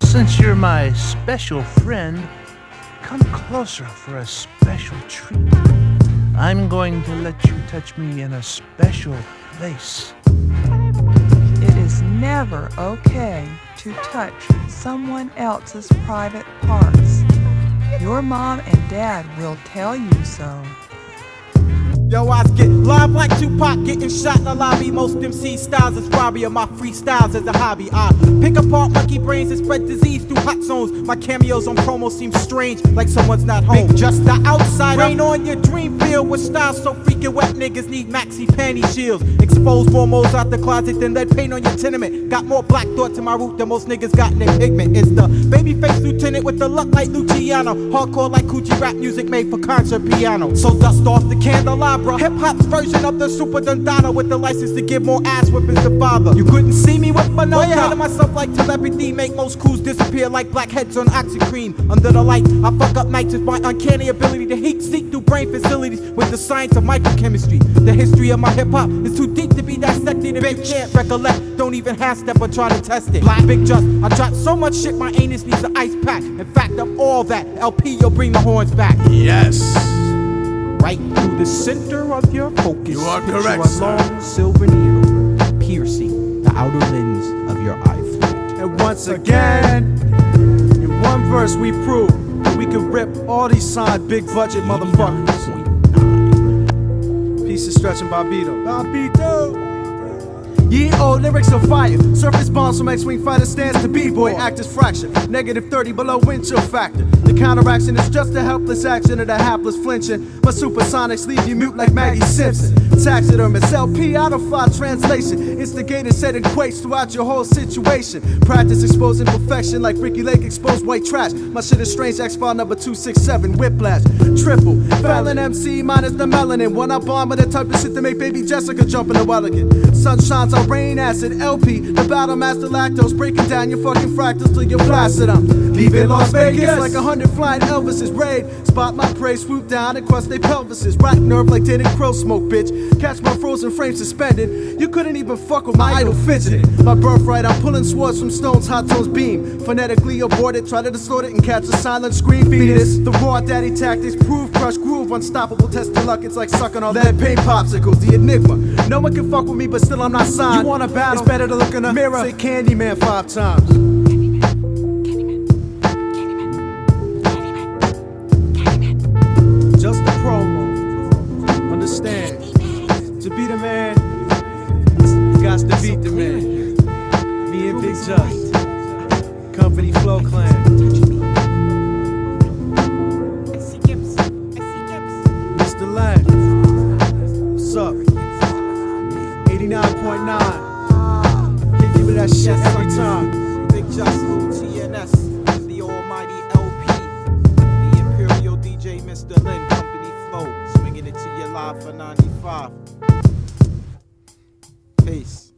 Since you're my special friend, come closer for a special treat. I'm going to let you touch me in a special place. It is never okay to touch someone else's private parts. Your mom and dad will tell you so. Yo, I get live like Tupac, getting shot in the lobby. Most MC styles is robbery of my freestyles as a hobby. I pick apart monkey brains and spread disease through hot zones. My cameos on promo seem strange, like someone's not home. Big just the outsider. Rain on your dream field with styles so freaking wet. Niggas need maxi panty shields. Expose more moles out the closet than lead paint on your tenement. Got more black thoughts in my root than most niggas got in their pigment. It's the babyface lieutenant with the luck like Luciano. Hardcore like coochie rap music made for concert piano. So dust off the candelabra. Hip-hop's version of the Super Dundana with the license to give more ass whippings to father. You couldn't see me with my nose out of myself like telepathy. Make most crews disappear like blackheads on oxycream. Under the light, I fuck up nights with my uncanny ability to heat seek through brain facilities with the science of microchemistry. The history of my hip-hop is too deep to be dissected. If you can't recollect, don't even half-step or try to test it. Black Big Just, I dropped so much shit my anus needs an ice pack. In fact, of all that, LP, you'll bring the horns back. Yes. Right through the center of your focus. You are picture correct, a sir. long silver needle piercing the outer lens of your eye fluid. And once again, in one verse we prove that we can rip all these signed big budget motherfuckers. Piece of Stretch and Bobito. Bobito! Ye old lyrics of fire. Surface bombs from X-Wing fighter stands to B-boy. Act as fraction. Negative 30 below wind chill factor. The counteraction is just a helpless action of the hapless flinching. My supersonics leave you mute like Maggie Simpson. Taxidermist LP out of fly translation. Instigator set equates throughout your whole situation. Practice exposing perfection like Ricky Lake exposed white trash. My shit is strange. X-File number 267. Whiplash. Triple. Fallon MC minus the melanin. One up on with the type of shit to make baby Jessica jump in the well again. Sun shines on rain acid LP. The battle master lactose breaking down your fucking fractals till you're flaccid. I'm leaving Las Vegas like 100 flying Elvises raid. Spot my prey, swoop down and crush their pelvises. Rack nerve like tainted crow smoke, bitch. Catch my frozen frame suspended. You couldn't even fuck with my idol fidgeting. My birthright, I'm pulling swords from stones, hot tones beam. Phonetically aborted, try to distort it and catch a silent scream. Fetus, the raw daddy tactics prove, crush groove, unstoppable. Test your luck, it's like sucking on lead paint popsicles. The enigma. No one can fuck with me, but still I'm not signed. You want a battle? It's better to look in the mirror. Say Candyman 5 times. Just a promo. Understand? To be the man, you got to beat the man. Me and Big Just, Company Flow Clan. Mr. Lang, what's up? 89.9. Hit you with that shit every time. Big Just, Lune TNS, the almighty LP, the Imperial DJ, Mr. Lynn, Company Flow, swinging it to you live for 95. Peace.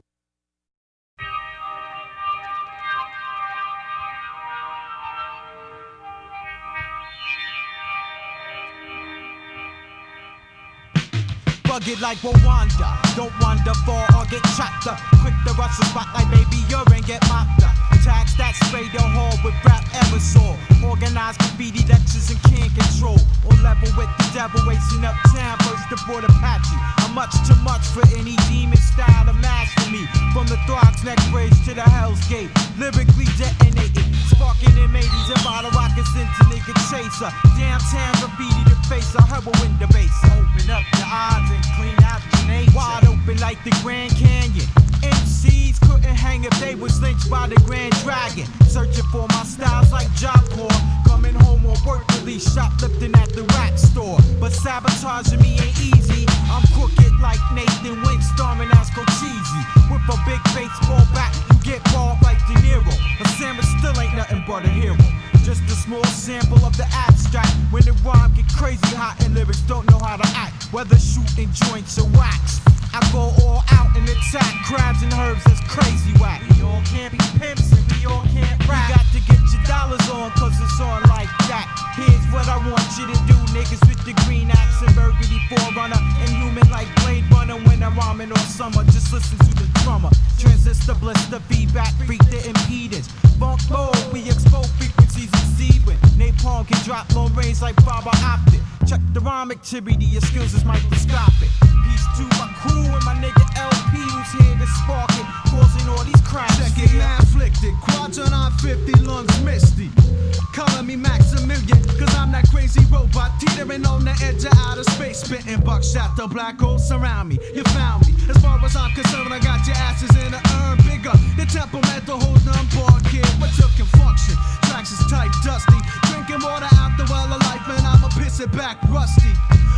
Rugged like Rwanda, don't wander far or get chopped up. Quick to rush the spot like baby urine, get mopped up. Tags that spray the hall with rap aerosol. Organized graffiti lectures and can't control. On level with the devil, racing uptown, first aboard Apache. I'm much too much for any demon style to master me. From the Throgs neck bridge to the Hell's Gate, lyrically detonating, sparking in 80s and bottle rockets into nigga chaser. Downtown graffiti to face a heroin debase. Open up your eyes and clean out the nature. Wide open like the Grand Canyon. MCs couldn't hang if they was lynched by the Grand Dragon. Searching for my styles like Job Corps. Coming home on work release, shoplifting at the rack store. But sabotaging me ain't easy. I'm crooked like Nathan Windstorm and Asco Cheesy. With a big baseball bat, you get balled like De Niro. But Samus still ain't nothing but a hero. Just a small sample of the abstract. When the rhyme get crazy hot and lyrics don't know how to act. Whether shooting joints or wax, I go all out and attack crabs and herbs that's crazy whack. We all can't be pimps and we all can't rap. You got to get your dollars on cause it's on like that. Here's what I want you to do, niggas with the green axe and burgundy forerunner. Inhuman like Blade Runner when I'm rhyming all summer. Just listen to the drummer. Transistor blister feedback, freak the impedance. Funk mode, we expect got long range like fiber optic. Check the rhyme activity, your skills is microscopic. Peace to my crew and my nigga LP who's here to spark it, causing all these cracks. Check it, man, afflicted. Quadrant on 50, lungs misty. Calling me Maximilian, cause I'm that crazy robot teetering on the edge of outer space, spitting buckshot. The black holes surround me. You found me. As far as I'm concerned, I got your asses in the urn bigger. The temperamental hold on board, kid. But you can function. Tracks is tight, dusty. Drinking water out the well of life, and I'ma piss it back rusty.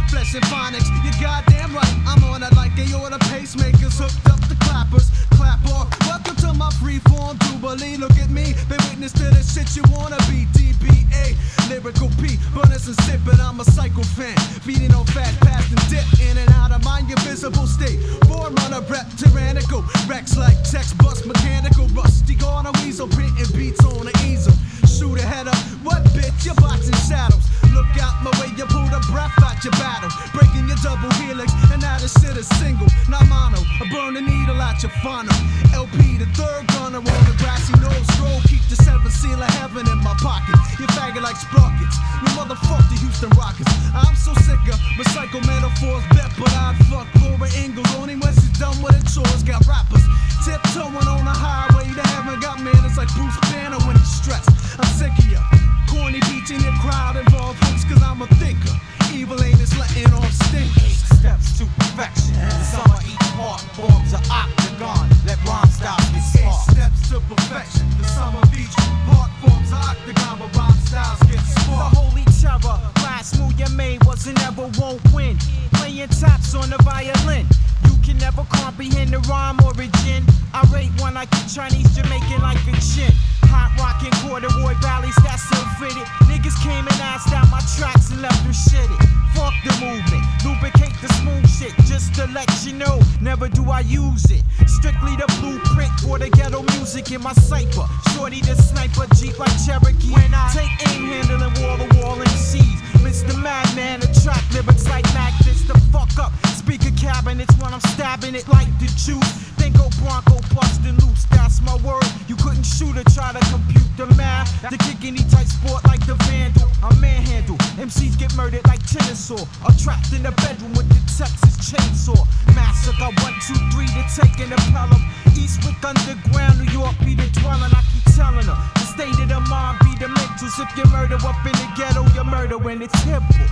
Flesh and phonics, you're goddamn right. I'm on it like aorta pacemakers hooked up the clappers. Clap off. Welcome to my freeform jubilee. Look at me, been witness to the shit you wanna be. DBA, lyrical P, burners and sipping. I'm a psycho fan, feeding on fat, past and dip in and out of my invisible state. Forerunner rep, tyrannical, Rex like text bust, mechanical, rusty. Gone a weasel, printing beats on the easel. Shoot a head up, what bitch? You're boxing shadows. Look out my way, you pull the breath out your battle. Breaking your double helix, and now this shit is single, not mono. I burn the needle out your funnel. LP, the third gunner on the grassy nose. Stroll, keep the seventh seal of heaven in my pocket. You faggot like sprockets. You motherfuck the Houston Rockets. I'm so sick of recycle metaphors, bet, but I'd fuck Laura Ingalls only when she's done with her chores. Got rappers tiptoeing on the highway to heaven. Got manners like Bruce Banner when he's stressed. I'm sick of ya. Corny beats in your crowd involved hooks, cause I'm a thinker. Evil ain't is letting off stinkers. 8 steps to perfection. The sum of each part forms an octagon. Let rhyme styles get 8 sparked. steps to perfection. The sum of each part forms an octagon, but rhyme styles get The sparked. holy terror, last move you made was and never won't win. Playing taps on the violin. You can never comprehend the rhyme origin. I rate one like a Chinese Jamaican like a chin. Hot rockin' corduroy valleys that's so fitted. Niggas came and asked out my tracks and left them shitted. Fuck the movement, lubricate the smooth shit. Just to let you know, never do I use it. Strictly the blueprint for the ghetto music in my cipher. Shorty the sniper, Jeep like Cherokee. When I take aim handling wall to wall MCs. Mr. Madman, attract lyrics like magnets to fuck up speaker cabinets when I'm stabbing it like the juice. Then go Bronco bustin' loose, that's my word. You couldn't shoot or try to compute the math. To kick any tight sport like the Vandal, I manhandle. MCs get murdered like Chinasaw. Or trapped in the bedroom with the Texas chainsaw. Massacre 1, 2, 3 to take an Pelham. Eastwick underground, New York be the dwelling. I keep telling her, the state of the mind be the mentals. If you murder up in the ghetto, you murder when it's simple.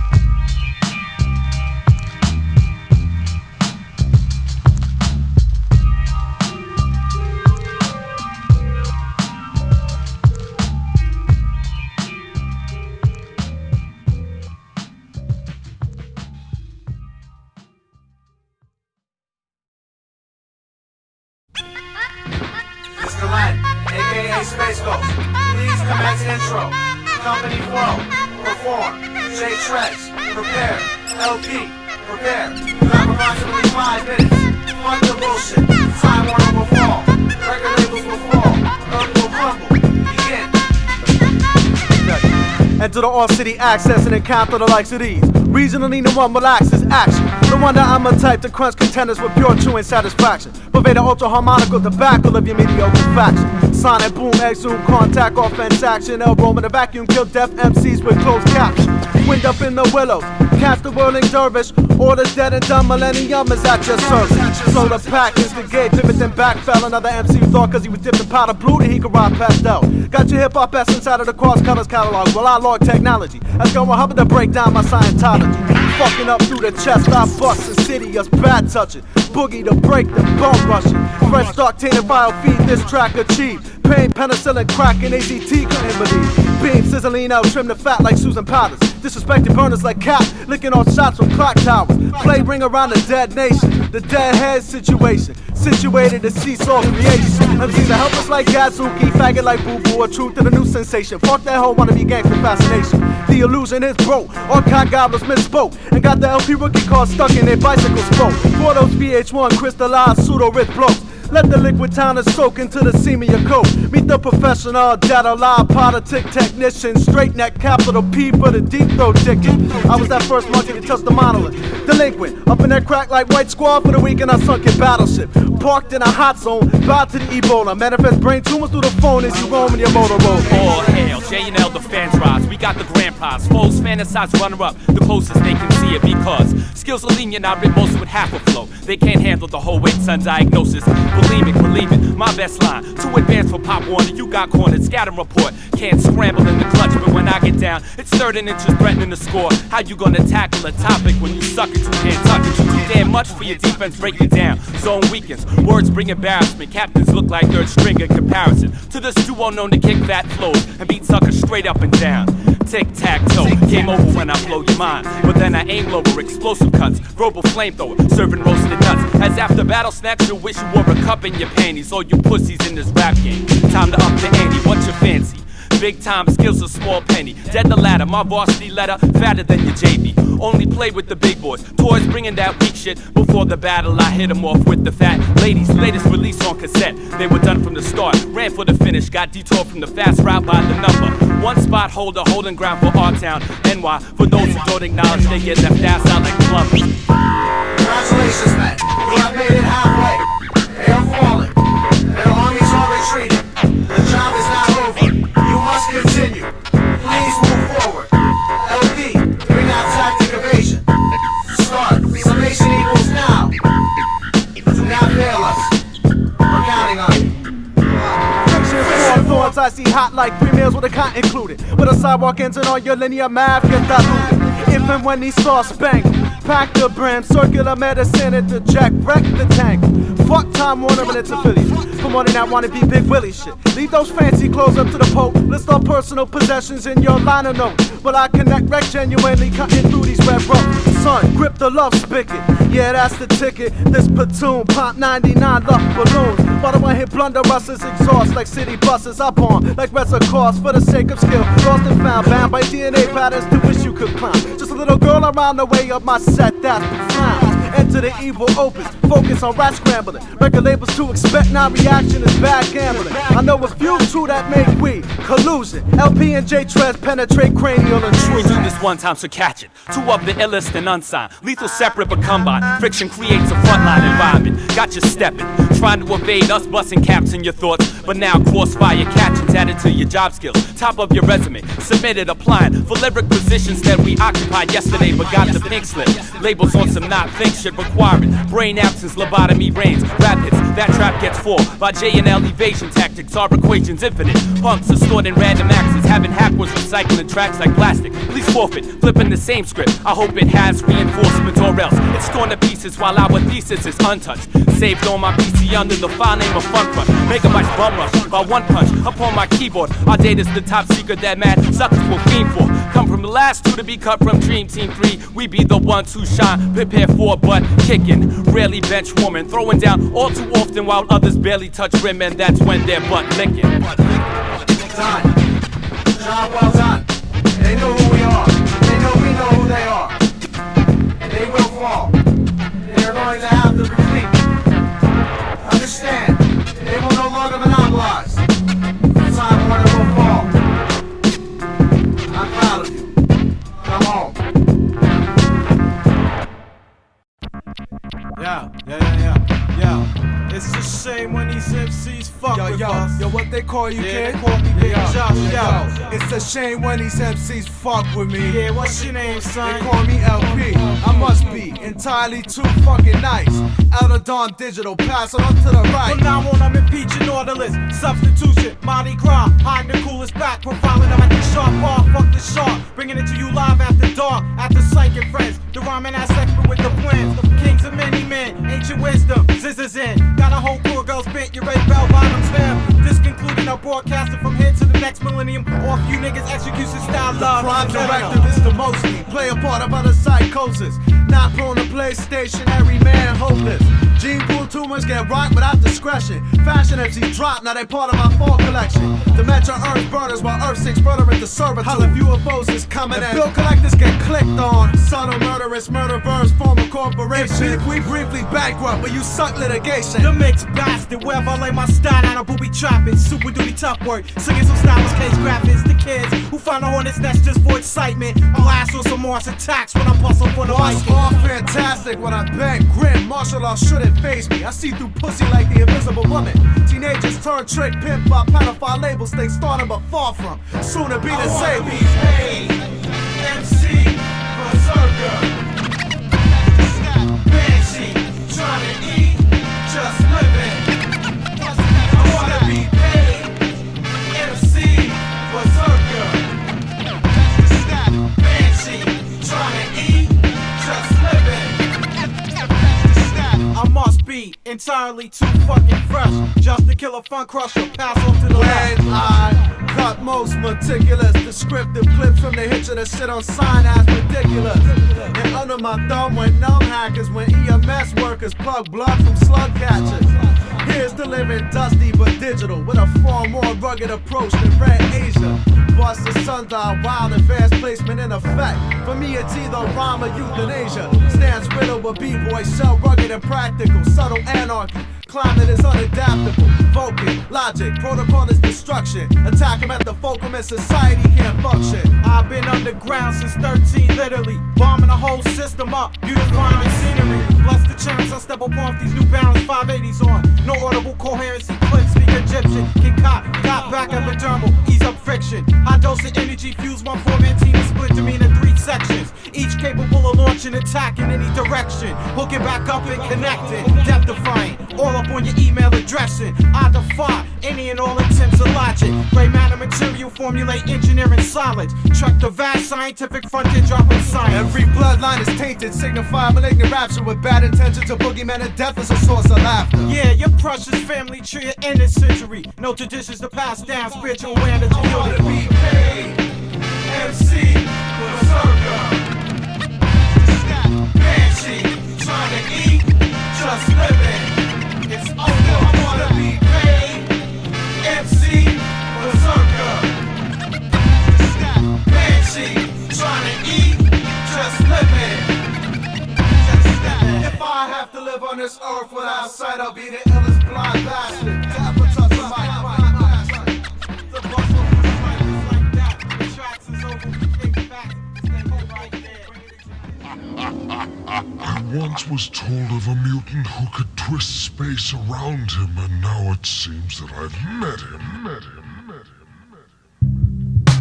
aka Space Ghost. Please commence intro. Company flow. Perform. J-Treds. Prepare. LP. Prepare. You have approximately 5 minutes. Fuck the bullshit. Time won't overfall. Record labels will fall. Earth will crumble. Begin. Enter the off-city access and encounter the likes of these. Regionally, no one relaxes action. No wonder I'm a type to crunch contenders with pure chewing satisfaction. Pervade the ultra-harmonical tobacco of your mediocre faction. Sonic boom, exhume, contact, offense action. Elbow in the vacuum, kill deaf MCs with closed caption. Wind up in the willows, catch the whirling dervish. Orders dead and done, millennium is at your service. Slow the pack, instigate, pivot then backfell. Another MC thought cause he was dipped in powder blue that he could rock pastel. Got your hip-hop essence out of the cross colors catalog. Well, I log technology. That's going Hubbard to break down my Scientology. Fucking up through the chest, I bust insidious, bad touching. Boogie to break the bone rushing. Fresh octane and file feed this track achieved. Pain, penicillin, crack, and AZT couldn't believe. Beam sizzling out, trim the fat like Susan Powders. Disrespected burners like Cap, licking off shots from clock towers. Play ring around the dead nation, the dead head situation. Situated to seesaw creation. MCs are helpless like Gazuki, faggot like Boo Boo, a truth to the new sensation. Fuck that whole wannabe gangster fascination. The illusion is broke, all cock gobblers misspoke. And got the LP rookie car stuck in their bicycle spoke. For those VH1 crystallized pseudo-rich blokes. Let the liquid towner soak into the seam of your coat. Meet the professional, data live politic technician. Straight neck, capital P for the deep throat chicken. I was that first monkey to touch the monolith. Delinquent, up in that crack like White Squad for the weekend I sunk in battleship. Parked in a hot zone, bound to the Ebola. Manifest brain tumors through the phone as you roam in your Motorola. All hail, J&L defense rods. We got the grand prize. Foes fantasize runner-up, the closest they can see it, because skills are lenient, I rip most with half a flow. They can't handle the whole weight, son, diagnosis. Believe it, my best line. Too advanced for Pop Warner, you got cornered, scatter report. Can't scramble in the clutch, but when I get down, it's 3rd and inches threatening to score. How you gonna tackle a topic when you suck it, you can't touch it? You too damn much for your defense, break it down. Zone weakens, words bring embarrassment. Captains look like 3rd string in comparison to this duo known to kick fat flows and beat suckers straight up and down. Tic-tac-toe, game over when I blow your mind. But then I aim lower, explosive cuts, verbal flamethrower, serving roasted nuts. As after battle snacks, you wish you wore a cup in your panties. All you pussies in this rap game, time to up the ante, what's your fancy? Big time skills, a small penny. Dead the ladder, my varsity letter, fatter than your JV. Only play with the big boys. Toys bringing that weak shit. Before the battle, I hit them off with the fat ladies. Latest release on cassette. They were done from the start. Ran for the finish. Got detoured from the fast route by the number. One spot holder, holding ground for our town, NY. For those who don't acknowledge, they get left ass out like plumbers. Congratulations, men. You have made it halfway. They are falling. Their armies are retreating. The job is not over. You must continue. Please move forward. LP, bring out tactic evasion. Start. Summation equals now. Do not fail us. We're counting on you. Thorns I see hot like 3 meals with a cot included. With a sidewalk engine on your linear math, get diluted. If and when these sauce bang, pack the brim, circular medicine at the jack, wreck the tank. Fuck Time Warner and its affiliates. Promoting that wanna be Big Willie shit. Leave those fancy clothes up to the Pope. List all personal possessions in your liner notes. But I connect wreck genuinely, cutting through these red ropes. Son, grip the love spigot. Yeah, that's the ticket. This platoon, pop 99 love balloons. While the one hit blunderussers exhaust like city buses. I born like reservoirs for the sake of skill. Lost and found, bound by DNA patterns to wish you could climb. Just a little girl around the way of my set, that's the frown. Enter the evil opus, focus on rat scrambling. Record labels to expect non-reaction is bad gambling. I know a few true that make we collusion. LP and J-Treds penetrate cranial and We true. do this one time, so catch it. 2 of the illest and unsigned. Lethal separate but combined. Friction creates a frontline environment. Got you stepping, trying to evade us, busting caps in your thoughts. But now crossfire catchings added to your job skills. Top of your resume, submitted applying for lyric positions that we occupied yesterday, but got the pink slip. Labels on some not think shit requiring brain absence, lobotomy reigns. Rap hits, that trap gets full by J&L evasion tactics. Our equations infinite. Punks are stored in random axes, having hackers recycling tracks like plastic. Please forfeit, flipping the same script. I hope it has reinforcement or else it's torn to pieces while our thesis is untouched. Saved on my PC under the file name of Funcrush. Megabytes bum rush by one punch upon my keyboard. Our data's the top secret that mad suckers will fiend for. Come from the last 2 to be cut from Dream Team 3. We be the ones who shine, prepare for butt kicking. Rarely bench woman, throwing down all too often while others barely touch rim, and that's when they're butt licking. Done. Job well done. They know who we are. They know we know who they are. They will fall. They're going to have to retreat. Understand, they will no longer monopolize. Time Warner will fall. I'm proud of you. Come home. Yeah. It's a shame when these MCs fuck with us. Yo, what they call you, kid? They call me Big Jux, yo. It's a shame when these MCs fuck with me. Yeah, what's your name, son? They call me LP. I must be entirely too fucking nice. Out of Dawn Digital, pass it on to the right. From now on, I'm impeaching orderless. Substitution, Mardi Gras, hiding the coolest back, profiling them at the sharp bar. Fuck the shark, bringing it to you live after dark. After Psychic Friends, the rhyming ass expert with the plans. The kings of many men, ancient wisdom, scissors in. Got a whole crew of girls bent, you red bell bottoms him. This concluding our broadcasting from here to the next millennium. Off you niggas execution style love. Prime director is the mostly play a part of other psychosis. Not prone to play stationary man hopeless. Gene pool tumors get rocked without discretion. Fashion MC drop, now they part of my fall collection. Dementia earth burners while Earth sinks further into servitude. How the UFOs is coming in. Bill collectors get clicked on. Subtle murderous murderverse form a corporation. If we briefly bankrupt, but you suck litigation. The mixed bastard, wherever I lay my style on a booby trapping. Super duty tough work, singing some stylish case graphics. The kids who find a hornet minutes, that's just for excitement. Blast on some Mars attacks when I bustle for the Lost mic. all fantastic when I bang grin. Martial law shouldn't face me. I see through pussy like the invisible woman. Teenagers turn trick pimp by pedophile labels. They starting but far from. Soon to be the same. MC, berserker. Banshee, trying to eat, just living. I wanna be paid. MC, berserker. Banshee, trying to eat, just living. I must be entirely too fucking fresh just to kill a Funcrusher. Pass on to the left. When I cut most meticulous descriptive clips from the hitcher that sit on sign as ridiculous. And under my thumb went numb hackers when EMS workers plug blood from slug catchers. Here's the living dusty but digital with a far more rugged approach than Red Asia. Bust the sundial, wild advanced placement in effect. For me it's either rhyme or euthanasia. Stands riddled with b-boys, so rugged and practical. Subtle anarchy, climate is unadaptable. Vulcan, logic, protocol is destruction. Attack him at the fulcrum and society can't function. I've been underground since 13, literally bombing the whole system up, beautifying the scenery. Bless the chance I step up off these New Balance 580s on. No audible coherency, clip, speak Egyptian. Kick cop back epidermal, ease up friction. High dose of energy fuse my four-man team and split me into 3 sections. Each capable of launching attack in any direction. Hooking back up and connecting, death defying. All up on your email addressing. I defy any and all attempts of logic. Gray matter material formulate engineering solids. Trek the vast scientific frontier dropping science. Every bloodline is tainted, signifying malignant rapture with bad intentions. A boogeyman and death is a source of laughter. Yeah, your precious family tree of end this century. No traditions to pass down, spiritual awareness to I wanna unity. be paid. MC, berserker. Banshee, trying to eat, just living. It's over. I wanna be paid. MC, berserker. Banshee, trying to eat, just living. If I have to live on this earth without sight, I'll be the illest blind bastard. Tap a touch of my The bustle is like that. The tracks is over, we came back. Stay right there. I once was told of a mutant who could twist space around him, and now it seems that I've met him.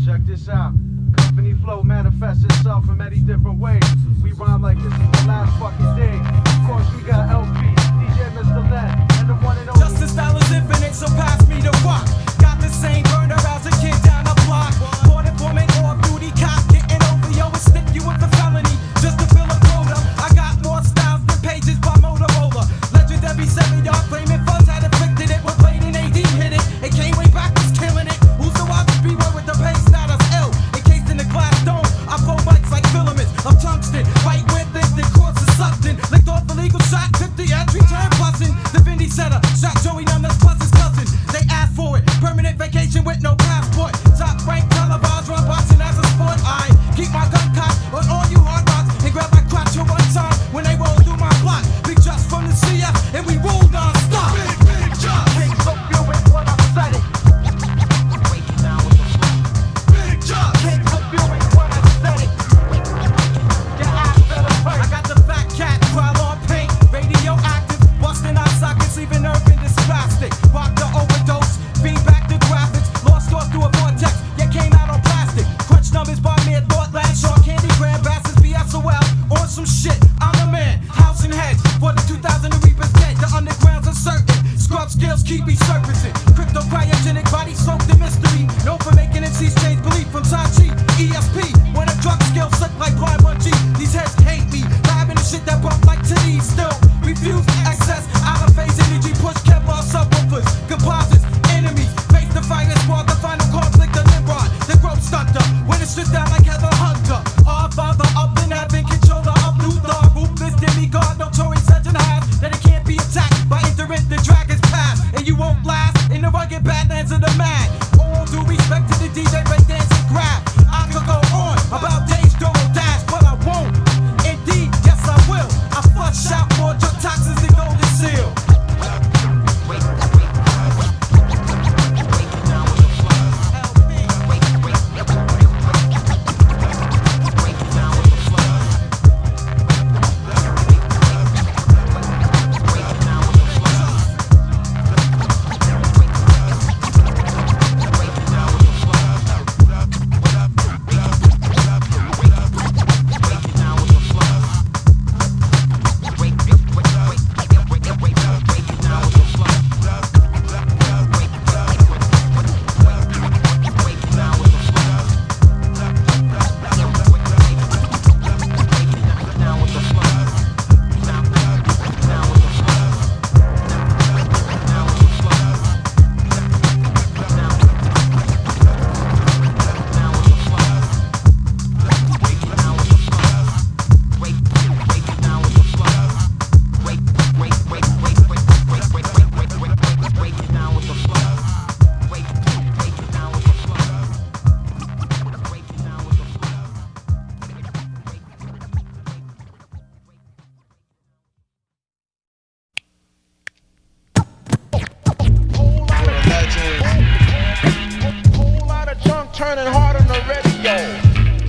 Check this out. Company flow manifests itself in many different ways. We rhyme like this is the last fucking day. Of course, we got LP, DJ Mr. Len, and the one and only. Just the style is infinite, so pass me the rock. Got the same burner as a kid down the block. Born informant, off-duty cop, getting over yo and stick you with the felony just to fill a quota. I got more styles than pages by Motorola. Legendary 7-yard flaming fuzz had inflicted it when played in AD hit it. It came way back, was killing it. Who's the wild B-boy with the pace status ill? Encased in the glass dome, I pull mics like filaments of tungsten. Fight with it, then course of suction. Licked off the legal shot, took the entry, turn bussin'. The Vindy setter, shot Joey Numbers plus his cousin. They asked for it, permanent vacation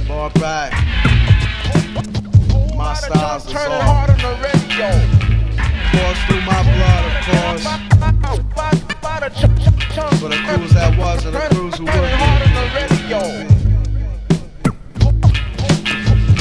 Fall back. My styles is all. Course through my blood, of course. For the crews that was and the crews who would be.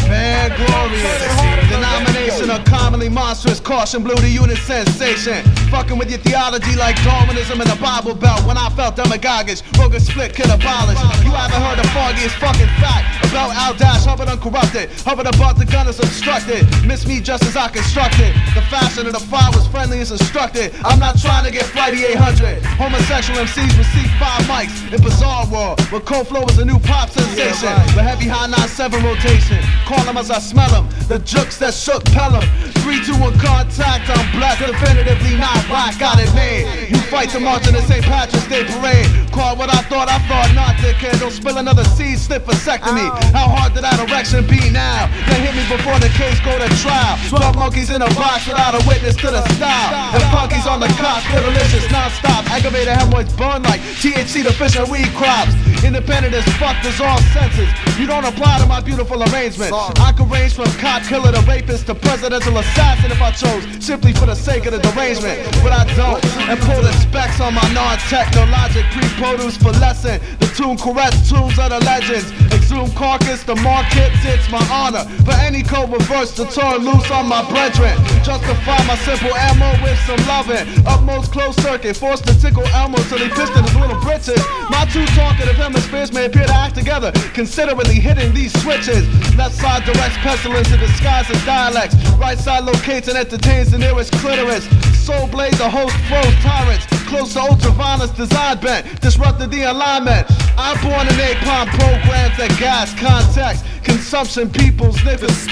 Man, glorious. Denomination of commonly monstrous. Caution blew the unit sensation. Fucking with your theology like Darwinism in the Bible Belt. When I felt demagogish, broke a split, could abolish. You haven't heard the foggiest fucking fact about Al Dash, hovered uncorrupted. Hovered above the gun is obstructed. Miss me just as I constructed. The fashion of the fire was friendly as instructed. I'm not trying to get flighty 800. Homosexual MCs receive 5 mics in bizarre world. Where cold flow is a new pop sensation. The heavy high 9-7 rotation. Call them as I smell them. The jukes that shook Pelham. 3, 2, 1 contact. I'm black, definitively not black. Got it made. You fight to march in the St. Patrick's Day parade. Call what I thought not, dickhead. Don't spill another seed, slip vasectomy. How hard did that erection be now? They hit me before the case go to trial. 12 monkeys in a box without a witness to the style. And punkies on the cops, they're delicious, non-stop. Aggravated hemorrhoids burn like THC to fish and weed crops. Independent as fuck, there's all senses. You don't apply to my beautiful arrangement. I could range from cop killer to rapist to presidential assassin if I chose, simply for the sake of the derangement. But I don't, and pull the specs on my non-technologic pre-produce for lesson. The tune correct tunes of the legends. Exhume carcass, the markets, it's my honor. For any code reverse to turn loose on my brethren. Justify my simple ammo with some loving. Utmost closed circuit, forced to tickle Elmo till he pissed in his little britches. My two talkative hemispheres may appear to act together, considerately hitting these switches. Left side directs pestilence in disguise as dialects. Right side locates and entertains the nearest clitoris. Soul blade, the host froze tyrants. Close to ultraviolence, design bent, disrupted the alignment. I'm born in napalm programs that gas context. Consumption, people's niggas.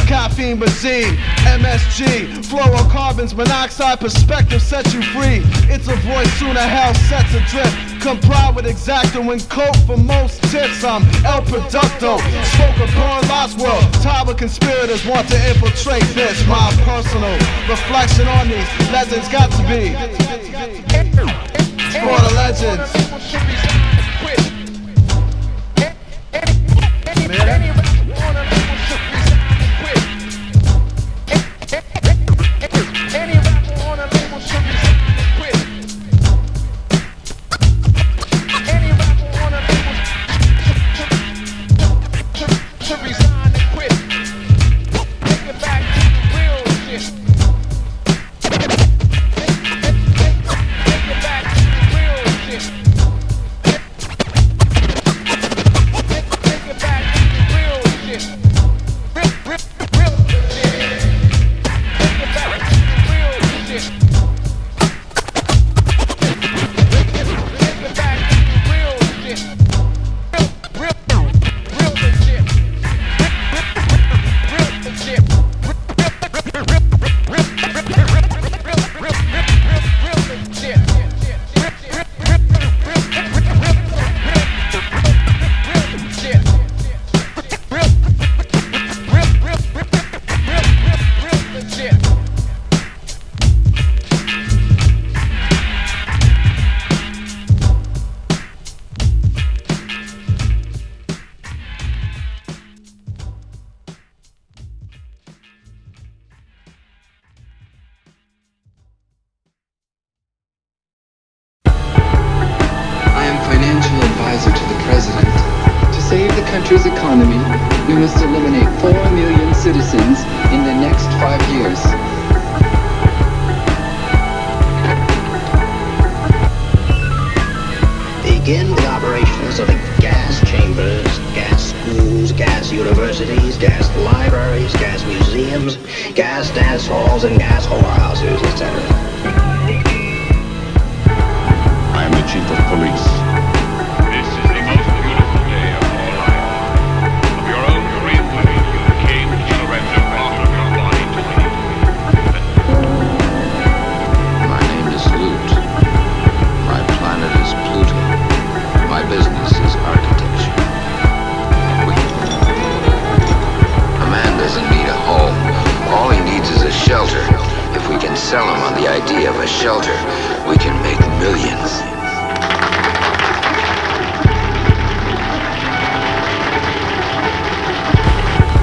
Caffeine regime, MSG. Fluorocarbons, monoxide perspective sets you free. It's a voice sooner hell sets adrift. Comply with exacting when coke for most tips. I'm El Producto, spoke of burn lost world. Tower conspirators want to infiltrate this. My personal reflection on these legends got to be for the legends. country's economy, we must eliminate 4 million citizens in the next 5 years. Begin the operations of the gas chambers, gas schools, gas universities, gas libraries, gas museums, gas dance halls, and gas whorehouses, etc. I am the chief of police. This is the most beautiful day of your life. Of your own free will, you came to surrender part of your body to me. My name is Lute. My planet is Pluto. My business is architecture. A man doesn't need a home. All he needs is a shelter. If we can sell him on the idea of a shelter, we can make millions.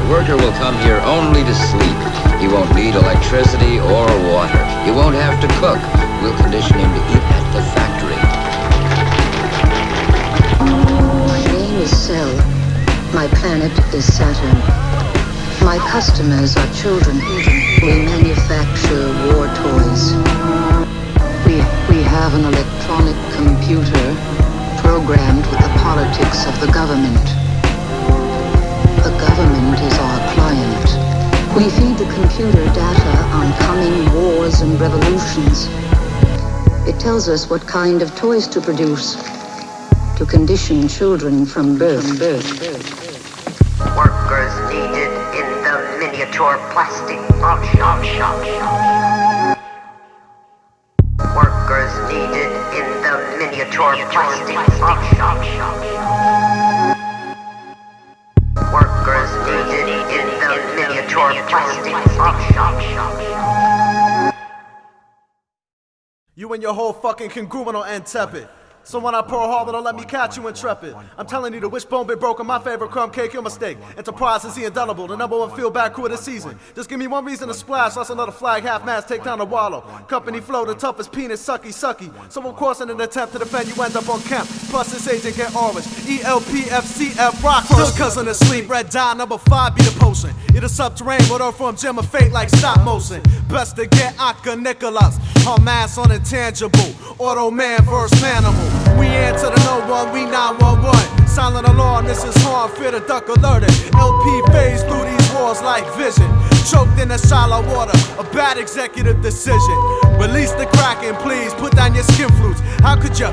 The worker will come here only to sleep. He won't need electricity or water. He won't have to cook. We'll condition him to eat at the factory. My name is Cell. My planet is Saturn. My customers are children. We manufacture war toys. We have an electronic computer programmed with the politics of the government. The government is our client. We feed the computer data on coming wars and revolutions. It tells us what kind of toys to produce to condition children from birth. Workers needed in the miniature plastic shop. Workers needed in the miniature plastic shop. Workers needed in the miniature plastic shop. You and your whole fucking congruent on end tepid. So when I Pearl Harbor, don't let me catch you intrepid. I'm telling you, the wishbone been broken, my favorite crumb cake, your mistake. Enterprise is the indelible, the #1 field back crew of the season. Just give me one reason to splash, that's another flag, half mast, take down the wallow. Company flow, the toughest penis, sucky. So of course in an attempt to defend, you end up on camp. Plus this agent get orange, ELPFCF rock. First cousin asleep, red dye, #5 be the potion. It'll subterranean, with her from Gem of Fate like stop motion. Best to get Aka Nicholas, her mass on intangible. Auto man verse manimal. We answer to no one, we 911. Silent alarm, this is harm, fear the duck alerted. LP phase through these walls like vision. Choked in the shallow water, a bad executive decision. Release the Kraken, please, put down your skin flutes. How could ya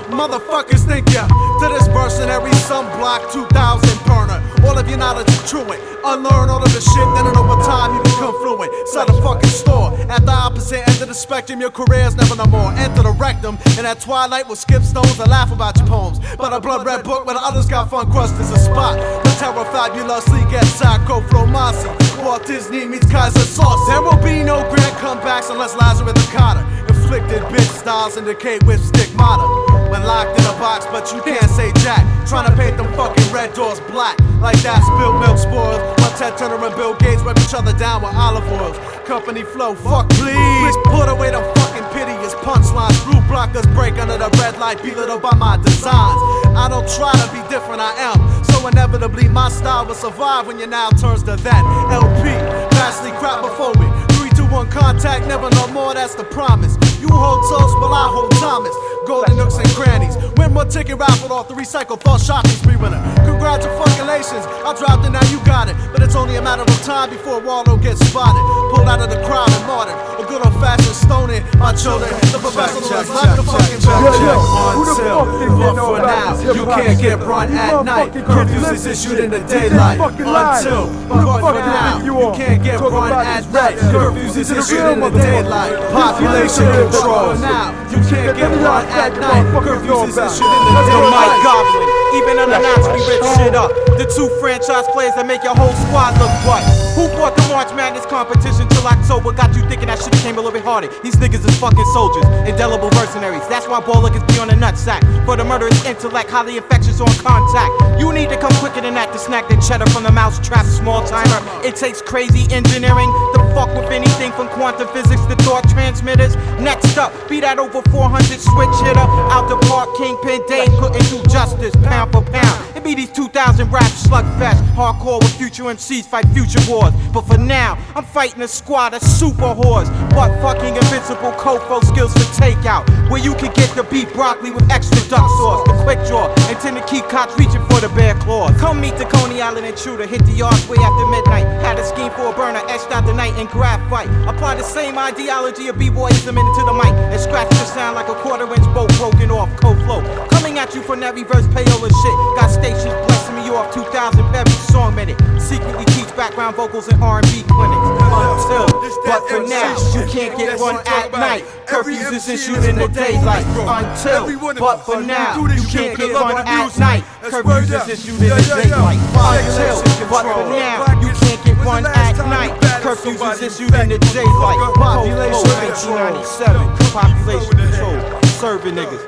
motherfuckers think ya to this mercenary sunblock 2000 burner? All of your knowledge is truant. Unlearn all of the shit, then in over time you become fluent. Sell a fucking store. At the opposite end of the spectrum, your career's never no more. Enter the rectum, in that twilight with skip stones and laugh about your poems. But a blood red book where the others got fun crust is a spot. The terror fabulously gets psycho flomasi. Walt Disney meets Kaiser Sauce. There will be no grand comebacks unless Lazarus the Cotter. Inflicted bitch styles indicate with stigmata. When locked in a box, but you can't say jack. Trying to paint them fucking red doors black. Like that spilled milk spoils. While Ted Turner and Bill Gates rub each other down with olive oils. Company flow, fuck please. Put away the fucking piteous punchlines. Blue blockers break under the red light, be lit up by my designs. I don't try to be different, I am. So inevitably my style will survive when your now turns to then. LP, vastly crap before me. 3, 2, 1 contact, never no more, that's the promise. You hold toast, but I hold Thomas. Golden nooks and crannies. Win more ticket raffled off the recycled thought shopping spree winner. Congratulations, I dropped it, now you got it. But it's only a matter of time before Waldo gets spotted. Pulled out of the crowd and martyred. A good old fashioned stoning, my children. The professional is like the fucking until, but for now, you can't get run at night. Curfews is issued in the daylight. Until, but for now, you can't get run at night. Curfews is issued in the daylight. Population control. Now, you can't get run at night. Curfews is issued in the daylight. Mike Goblin, even unannounced, we rip shit up. The 2 franchise players that make your whole squad look what? Who bought the March Madness competition till October? Got you thinking that shit came a little bit harder. These niggas is fucking soldiers, indelible mercenaries. That's why ball lookers be on the nutsack. For the murderous intellect, highly infectious on contact. You need to come quicker than that to snack the cheddar from the mouse trap. Small timer, it takes crazy engineering to fuck with anything from quantum physics to thought transmitters. Next up, be that over 400 switch hitter. Out the park, Kingpin Dave putting through justice, pound for pound. It be these 2,000 rap slugfest. Hardcore with future MCs fight future wars. But for now, I'm fighting a squad of super whores. But fucking invincible Kofo skills for takeout. Where you can get the beef broccoli with extra duck sauce. The quick draw, intend to keep cops reaching for the bare claws. Come meet the Coney Island intruder, hit the yards way after midnight. Had a scheme for a burner, etched out the night in graphite. Apply the same ideology of b-boyism into the mic. And scratch the sound like a quarter-inch bolt broken off cold flow. Coming at you from that reverse payola shit. Got stations blessing me off 2,000 per every song minute. Secretly teach background vocals in R&B clinics. Until, but for now, you can't get run at night. Curfews is issued in the daylight. Until, but for now, you can't get run at night. Curfews is issued in the daylight. Until, but for now, you can't get run at night. Curfews is issued in the daylight. Population 1997. Population control. Serving niggas.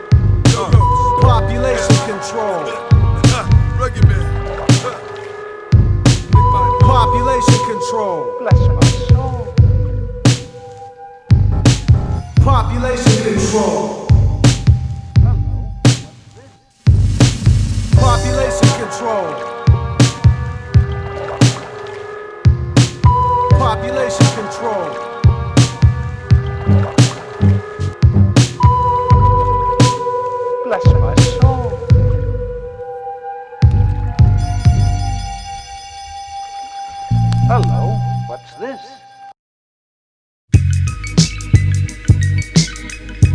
Population control. control. Bless my soul. Population control. Population control. Population control. Bless my soul. Hello, what's this?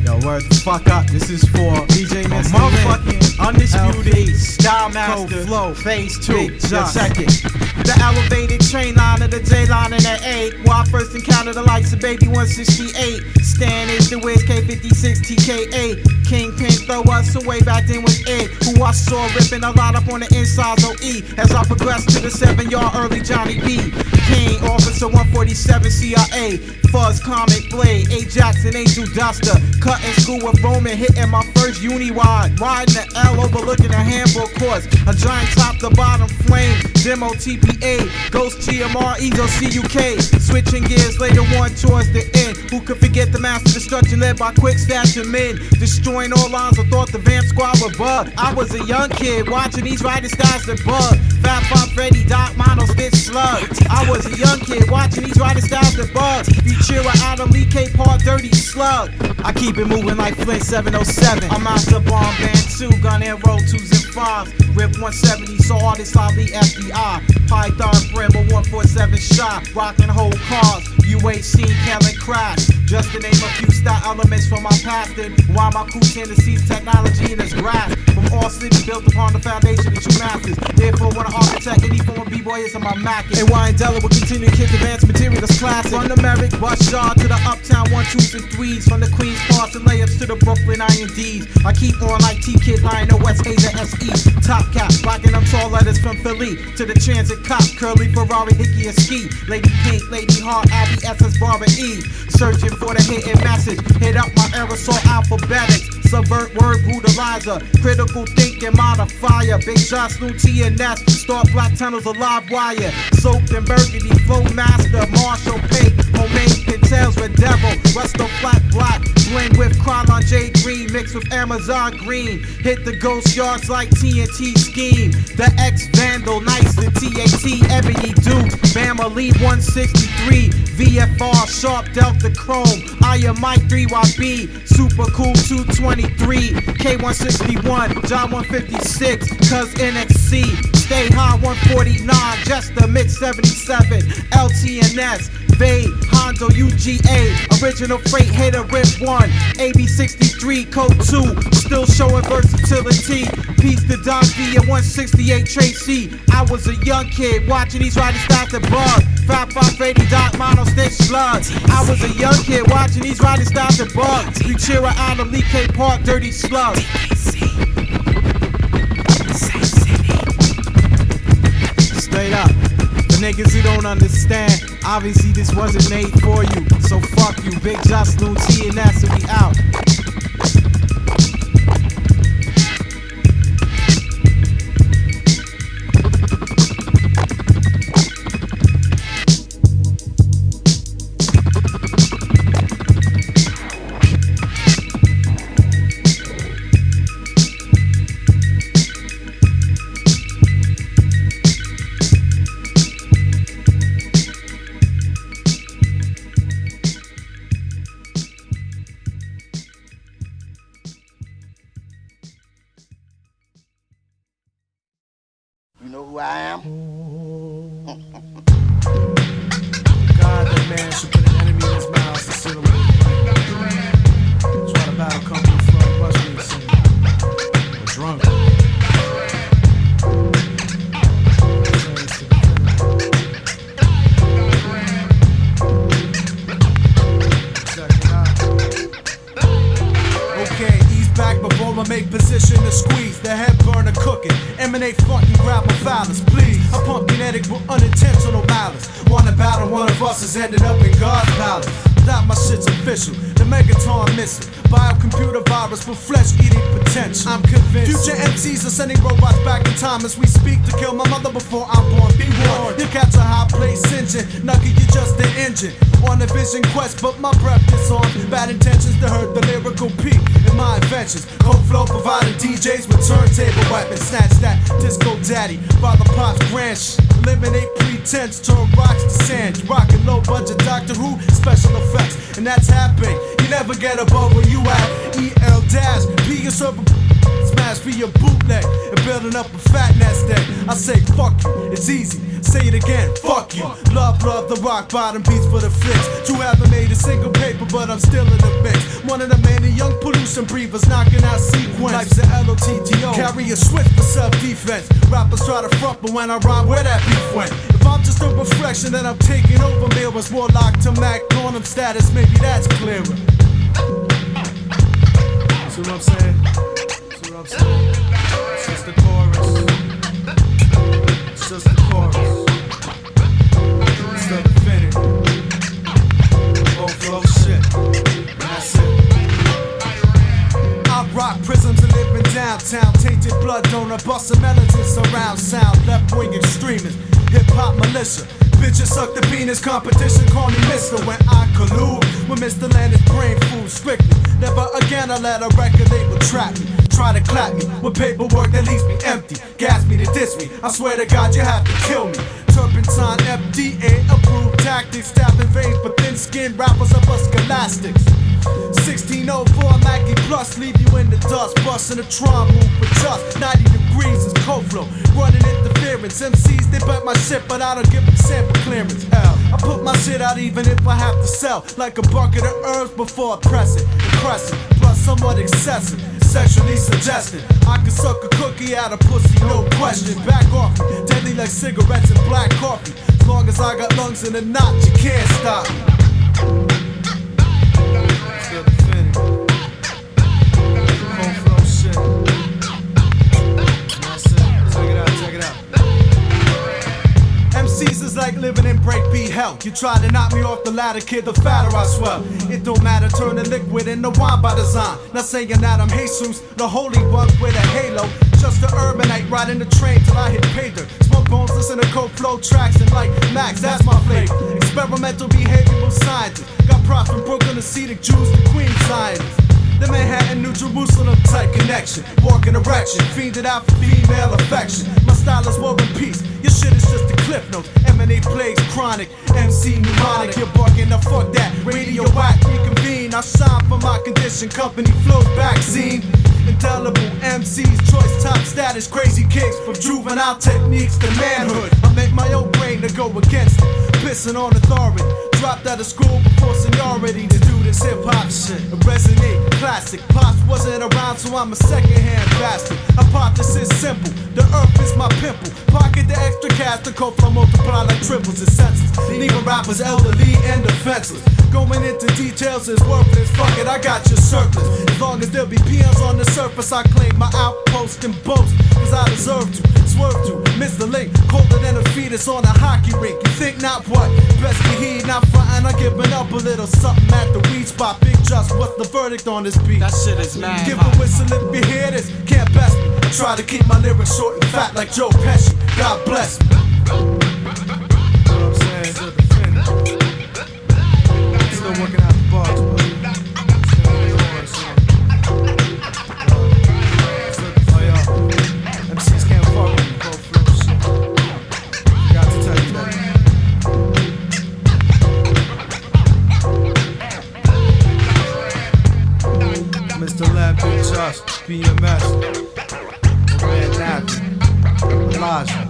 Yo, word the fuck up. This is for DJ Mr. Motherfucking Undisputed Style Master Flow Phase 2. Just second. The elevated train line of the J line in the 8. Where I first encountered the likes of Baby 168. Stan is the Wiz K56 TKA. Kingpin throw us away back then with Ed, who I saw ripping a lot up on the inside OE. As I progressed to the 7-yard early Johnny B. King, Officer 147 CIA. Fuzz, Comic Blade, Ajax and Angel Duster. Cutting school with Roman, hitting my first uni-wide. Riding the L, overlooking the handbook course. A giant top to bottom flame. Demo TPA, Ghost TMR, Ezo CUK. Switching gears later on towards the end. Who could forget the master destruction led by quick stature men? Destroying all lines, I thought the Vamp Squad would bug. I was a young kid watching these riding styles that bug. Fat Pop Freddy, Doc, Mono, Stitch, Slug. I was a young kid watching these riding styles that bug. Futura, Adam, Lee K, Part, Dirty, Slug. I keep it moving like Flint 707. I'm out the bomb band 2, gun and roll 2s and 5s. Rip 170, so artists Ali FBI. Python Brim, a 147 shot. Rockin' whole cars, UAC, Kellen Crash. Just to name a few style elements from my past. And why my cool Tennessee's technology in its grasp. From all city built upon the foundation of true masters. Therefore, when I architect any form of B-boy is in my Mac. And why Della will continue to kick advanced material that's classic. From the Merrick Bus Yard to the Uptown 1, 2s and 3s. From the Queens Parts and layups to the Brooklyn INDs. I keep on like T-Kid, Lionel West, Asia SE. Top cap, rocking them tall letters from Philly to the Transit Cop. Curly Ferrari, Hickey and Ski. Lady Pink, Lady Heart, Abby Essence, Barbara E. Searching for the hidden message. Hit up my aerosol alphabetics. Subvert word brutalizer. Critical thinking modifier. Big shots, Lune TNS. Start black tunnels, a live wire. Soaked in burgundy, flow master. Marshall Pate. Homemade Pintels with devil. Rusto flat black. Blend with Krylon J Green. Mixed with Amazon Green. Hit the ghost yards like TNT scheme. The X Vandal, nice and TAT. Ebony Duke. Bama Lee 163. VFR, Sharp Delta Chrome. I am Mike 3YB. Super Cool 223. K161. John 156. Cuz NXC. Stay high 149. Just the mix 77. LTNS. Vade, Hondo, UGA, original freight hitter, Rip 1, AB 63, Code 2, still showing versatility. Peace to Don V and 168 Tracy. I was a young kid watching these riding styles that bug. Fat 580, Doc, Mono, Stitch, Slug. I was a young kid watching these riding styles that bug. Futura, Adam, Lee K, Park, Dirty Slug. Straight up. The niggas who don't understand, obviously this wasn't made for you. So fuck you, Big Josh, Lune TNS, and we out. You know who I am? God, that man should put an enemy in his mouth to sit away. Try to battle company from Russian scene. Or drunk. Okay, ease back before I make position to squeeze. The head burner cooking. Emanate fucking grapple phallus, please. I pump kinetic with unintentional malice. Wanna battle one of us has ended up in God's palace. That my shit's official. The Megaton missile. Biocomputer virus with flesh-eating potential. I'm convinced. Future MCs are sending robots back in time as we speak to kill my mother before I'm born. Be warned. You catch a hot place in attention. Nugget, you're just an engine on a vision quest, but my breath is on. Bad intentions to hurt the lyrical peak in my inventions. Cold flow providing DJs with turntable weapons. Snatch that disco daddy, father pops grand shit. Eliminate pretense, turn rocks to sand. You rockin' low budget Doctor Who special effects, and that's happening. You never get above where you at. EL dash, P your server. Smash for your bootleg and building up a fat nest egg. I say fuck you, it's easy. Say it again, fuck you. Love the rock bottom beats for the flicks. You haven't made a single paper, but I'm still in the mix. One of the many young pollution breathers knocking out sequence. Life's an LOTTO. Carry a switch for self-defense. Rappers try to front, but when I rhyme, where that beef went? If I'm just a reflection, then I'm taking over. Mirrors more locked to Mac on them status. Maybe that's clearer. See what I'm saying? It's just the chorus. It's just the chorus. It's the definitive. Whole flow shit. And that's it. I rock prisms and live in downtown. Tainted blood donor, bustin' melodies surround sound. Left wing extremists, hip hop militia. Bitches suck the penis, competition call me Mr. When I collude with Mr. Landis, brain food strictly. Never again I let a record label trap me. Try to clap me with paperwork that leaves me empty. Gas me to diss me, I swear to God you have to kill me. Turpentine, FDA approved tactics. Stabbing veins but thin skin rappers are bust scholastics. 1604 Mackie Plus, leave you in the dust. Bustin' a Tron move with just 90 degrees is cold flow. Running interference, MCs they bet my shit, but I don't give them sample clearance. I put my shit out even if I have to sell. Like a bucket of herbs before I press it. Impressive, plus somewhat excessive. Sexually suggested, I could suck a cookie out of pussy, no question. Back off me, deadly like cigarettes and black coffee. As long as I got lungs in a knot, you can't stop me. Still definitive. Cold flow shit. That's it. Check it out. MCs is like living in breakbeat hell. You try to knock me off the ladder, kid, the fatter I swell. It don't matter, turn the liquid into wine by design. Not saying that I'm Jesus, the holy one with a halo. Just an urbanite riding the train till I hit pay dirt. Smoke bones, listen to cold flow tracks and like Max, that's my flavor. Experimental behavioral scientist. Got props from Brooklyn, Hasidic Jews, the Queen scientists. The Manhattan, New Jerusalem type connection. Walking erection, fiended out for female affection. My style is war and peace. Your shit is just a cliff note. M&A plays chronic, MC mnemonic. You're barking, now fuck that. Radio whack, reconvene. I shine for my condition. Company flows back, scene. Indelible MCs, choice top status. Krazy Kings, from juvenile techniques to manhood. I make my own brain to go against it. Pissing on authority. Dropped out of school before seniority to do this hip hop shit. A resonate, classic. Pops wasn't around, so I'm a second-hand bastard. Hypothesis simple. The earth is my pimple. Pocket the extra cash, the cold flow multiply like triples and senses. Leaving rappers elderly and defenseless. Going into details is worthless. Fuck it, I got your surplus. As long as there be peons on the surface, I claim my outpost and boast. Cause I deserve to, swerve to, miss the link. Colder than a fetus on a hockey rink. You think not what? Best to heed, not frontin', I'm giving up a little something at the weed spot. Big Just, what's the verdict on this beat? That shit is mad. Give a whistle if you hear this, can't best me. I try to keep my lyrics short and fat like Joe Pesci. God bless me. You know what I'm saying? Still working out the bars, but MCs can't fuck with me, cold flow shit. Got to tell you that. Mr. Lab, Big Just, BMS, Red Nappy, Elijah,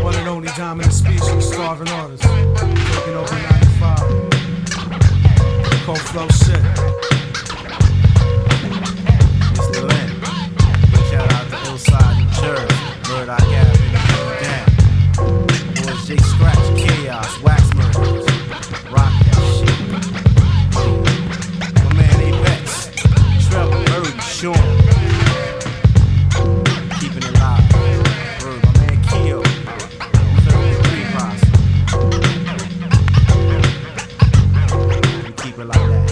one and only dominant species, starving artists, taking over 95. Cold flow shit. Mr. Lynn, big shout out to Hillside, New Jersey. Word I got in the down. Boys J Scratch, Chaos, Wax Murders. Rock that shit. My man Apex, Trevor, Murray, Sean. Keeping it live. Word, my man Keo. 33 Posse. We keep it like that.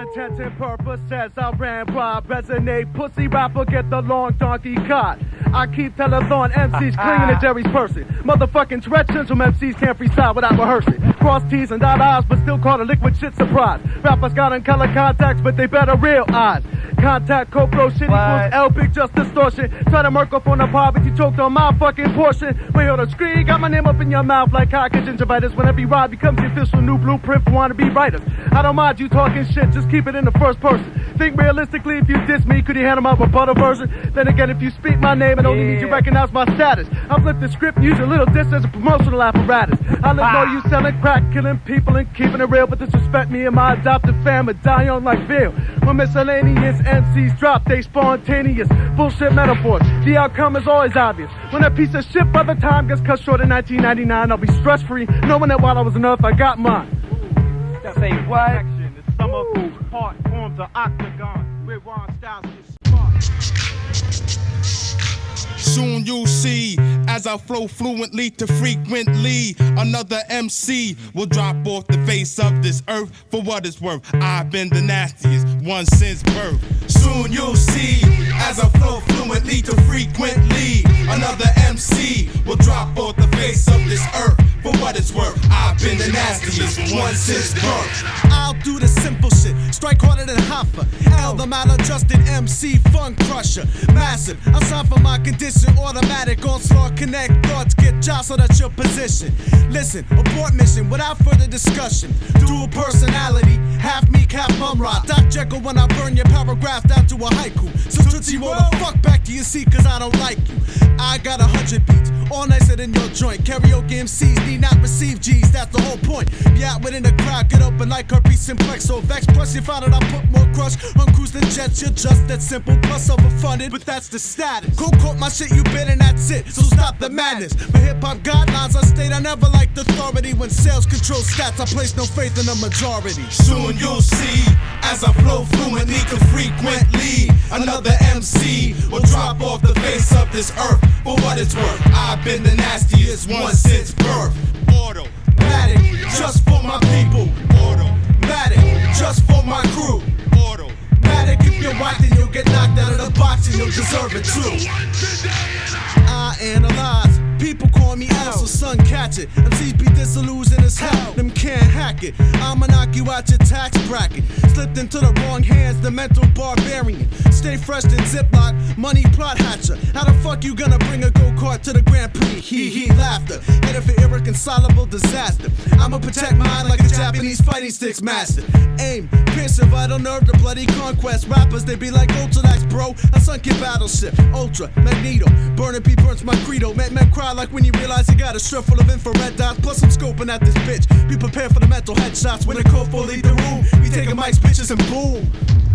intents and purposes, I ran rob, resonate, pussy rapper, get the long donkey caught. I keep telethon MCs clinging to Jerry's person. Motherfucking Tourette's from MCs can't freestyle without rehearsing. Cross T's and dot I's, but still call a liquid shit surprise. Rappers got in color contacts, but they better realize. Contact, co-pro, shit equals L, big just distortion. Try to murk up on the pod, but you choked on my fucking portion. Wait, hold on, screen, got my name up in your mouth like cock and gingivitis. When every ride becomes the official new blueprint for wannabe writers. I don't mind you talking shit, just keep it in the first person. Think realistically, if you diss me, could you handle my rebuttal version? Then again, if you speak my name, it only means you recognize my status. I flip the script and use a little diss as a promotional apparatus. I let know you selling crack, killing people and keeping it real, but disrespect me and my adopted fam and die on like Bill. When miscellaneous MCs drop, they spontaneous bullshit metaphors. The outcome is always obvious. When that piece of shit by the time gets cut short in 1999, I'll be stress-free, knowing that while I was on Earth, I got mine. Say what? The sum of each part forms an octagon where Ron Styles gets sparked. Soon you'll see, as I flow fluently to frequently, another MC will drop off the face of this earth. For what it's worth, I've been the nastiest one since birth. Soon you'll see, as I flow fluently to frequently, another MC will drop off the face of this earth. For what it's worth, I've been the nastiest one since birth. I'll do the simple shit, strike harder than Hoffa. L, the maladjusted MC, Funcrusher, massive. I sign for my condition, automatic onslaught, connect thoughts, get jostled at your position. Listen, abort mission without further discussion. Dual personality, half meek, half mumra. Doc Jekyll when I burn your paragraph down to a haiku. So Tootsie roll the fuck back to your seat, cause I don't like you. I got 100 beats, all nicer than your joint. Karaoke MCs need not receive G's, that's the whole point. Be out within the crowd, get open like herpes simplex. So vex, plus you found out I put more crush on cruise than jets. You're just that simple, plus overfunded, but that's the status. Go quote my shit, you bit and that's it, so stop the madness. For hip-hop guidelines, I state I never liked authority. When sales control stats, I place no faith in the majority. Soon you'll see, as I flow fluently to frequently, another MC will drop off the face of this earth. For what it's worth, I've been the nastiest one since birth. Automatic, just for my people. Automatic, just for my crew. Automatic, if you're white, then you'll get knocked out of the box and you'll deserve it too. I analyze, people call me L, so son catch it. MCs be disillusioned as hell, them can't hack it. I'ma knock you out your tax bracket. Slipped into the wrong hands, the mental barbarian. Stay fresh in Ziploc, money plot hatcher. How the fuck you gonna bring a go-kart to the Grand Prix? Hee laughter, headed for irreconcilable disaster. I'ma protect mine like a Japanese fighting sticks master. Aim, pierce your vital nerve to bloody conquest. Rappers, they be like Ultralax, bro. I sunk your battleship, Ultra, Magneto. Burning P burns my credo. Men cry like when you realize you got a strip full of infrared dots. Plus I'm scoping at this bitch. Be prepared for the mental headshots. When the code for lead the room, we taking mics, bitches, and boom.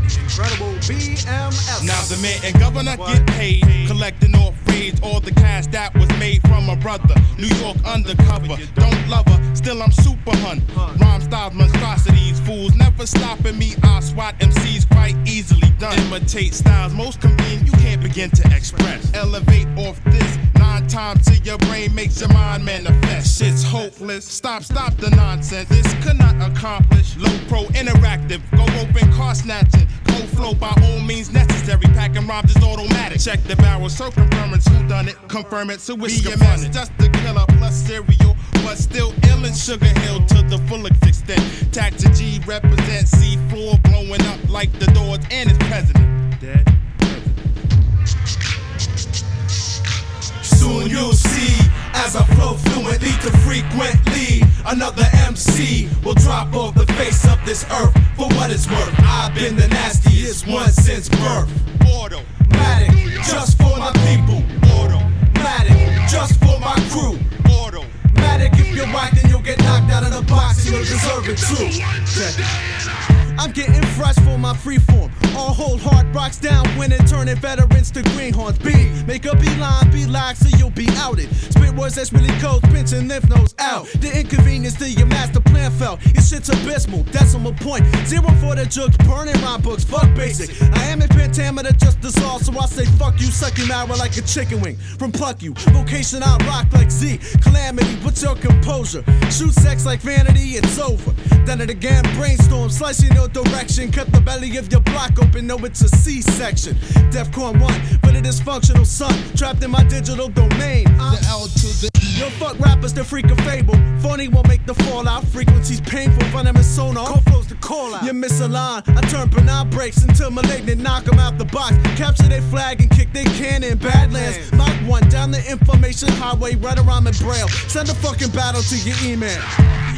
Incredible BMS. Now the mayor and governor get paid, collecting off raids all the cash that was made from a brother. New York undercover, don't love her, still I'm super hun. Rhyme styles, monstrosities, fools never stopping me. I swat MCs quite easily done. Imitate styles most convenient, you can't begin to express. Elevate off this 9 times till your brain makes your mind manifest. Shit's hopeless, stop the nonsense. This could not accomplish. Low pro interactive, go open car snatching. Cold flow by all means necessary. Packing rhymes is automatic. Check the barrel, circumference, who done it? Confirm it, so it's BMS, just a killer plus serial, but still ill in Sugar Hill to the fullest extent. Tax and G represent C4 blowing up like the Doors and its president. Dead. Soon you'll see, as I flow fluently to frequently, another MC will drop off the face of this earth. For what it's worth, I've been the nastiest one since birth. Automatic, just for my people. Automatic, just for my crew. Automatic, if you're white, then you'll get knocked out of the box and you'll deserve it too. I'm getting fresh for my freeform. All hold hard rocks down, winning, turning veterans to greenhorns. B, make a beeline, be lax, so you'll be outed. Spit boys that's really cold, pinching lymph nodes out. The inconvenience to your master plan fell. Your shit's abysmal, decimal point. 0 for the jokes, burning rhyme books, fuck basic. I am in pentameter, just dissolved, so I say fuck you, suck your marrow like a chicken wing. From pluck you, vocation I rock like Z. Calamity, what's your composure? Shoot sex like vanity, it's over. Done it again, brainstorm, slice in your direction. Cut the belly of your block open, no it's a C-section. Defcon 1, but it is functional, son. Trapped in my digital domain. The L to the yo, fuck rappers, the freak of fable. Phony won't make the fallout. Frequencies painful, venomous sonar. Cold flows the call out. You miss a line. I turn banana breaks until malignant. Knock them out the box. Capture their flag and kick their cannon. Badlands. Mach 1 down the information highway. Right around in Braille. Send a fucking battle to your email.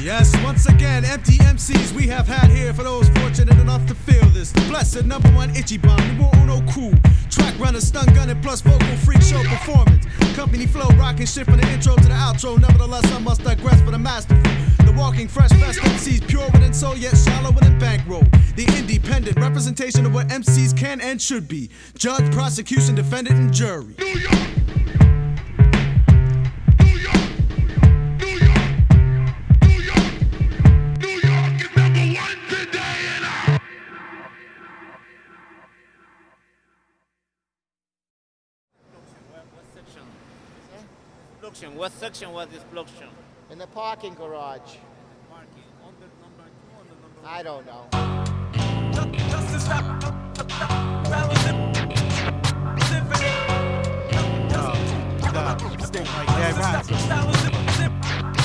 Yes, once again, empty MCs we have had here for those fortunate enough to feel this. The blessed #1 itchy bomb, numero uno cool. Track runner, stun gunning, plus vocal freak show performance. Company flow, rocking shit from the intro to the outro. Nevertheless, I must digress for the masterful. The walking fresh best MCs, pure within soul, yet shallow within bankroll. The independent representation of what MCs can and should be. Judge, prosecution, defendant, and jury. What section was this production? In the parking garage. Parking. On the number 2 or the number 1? I don't know.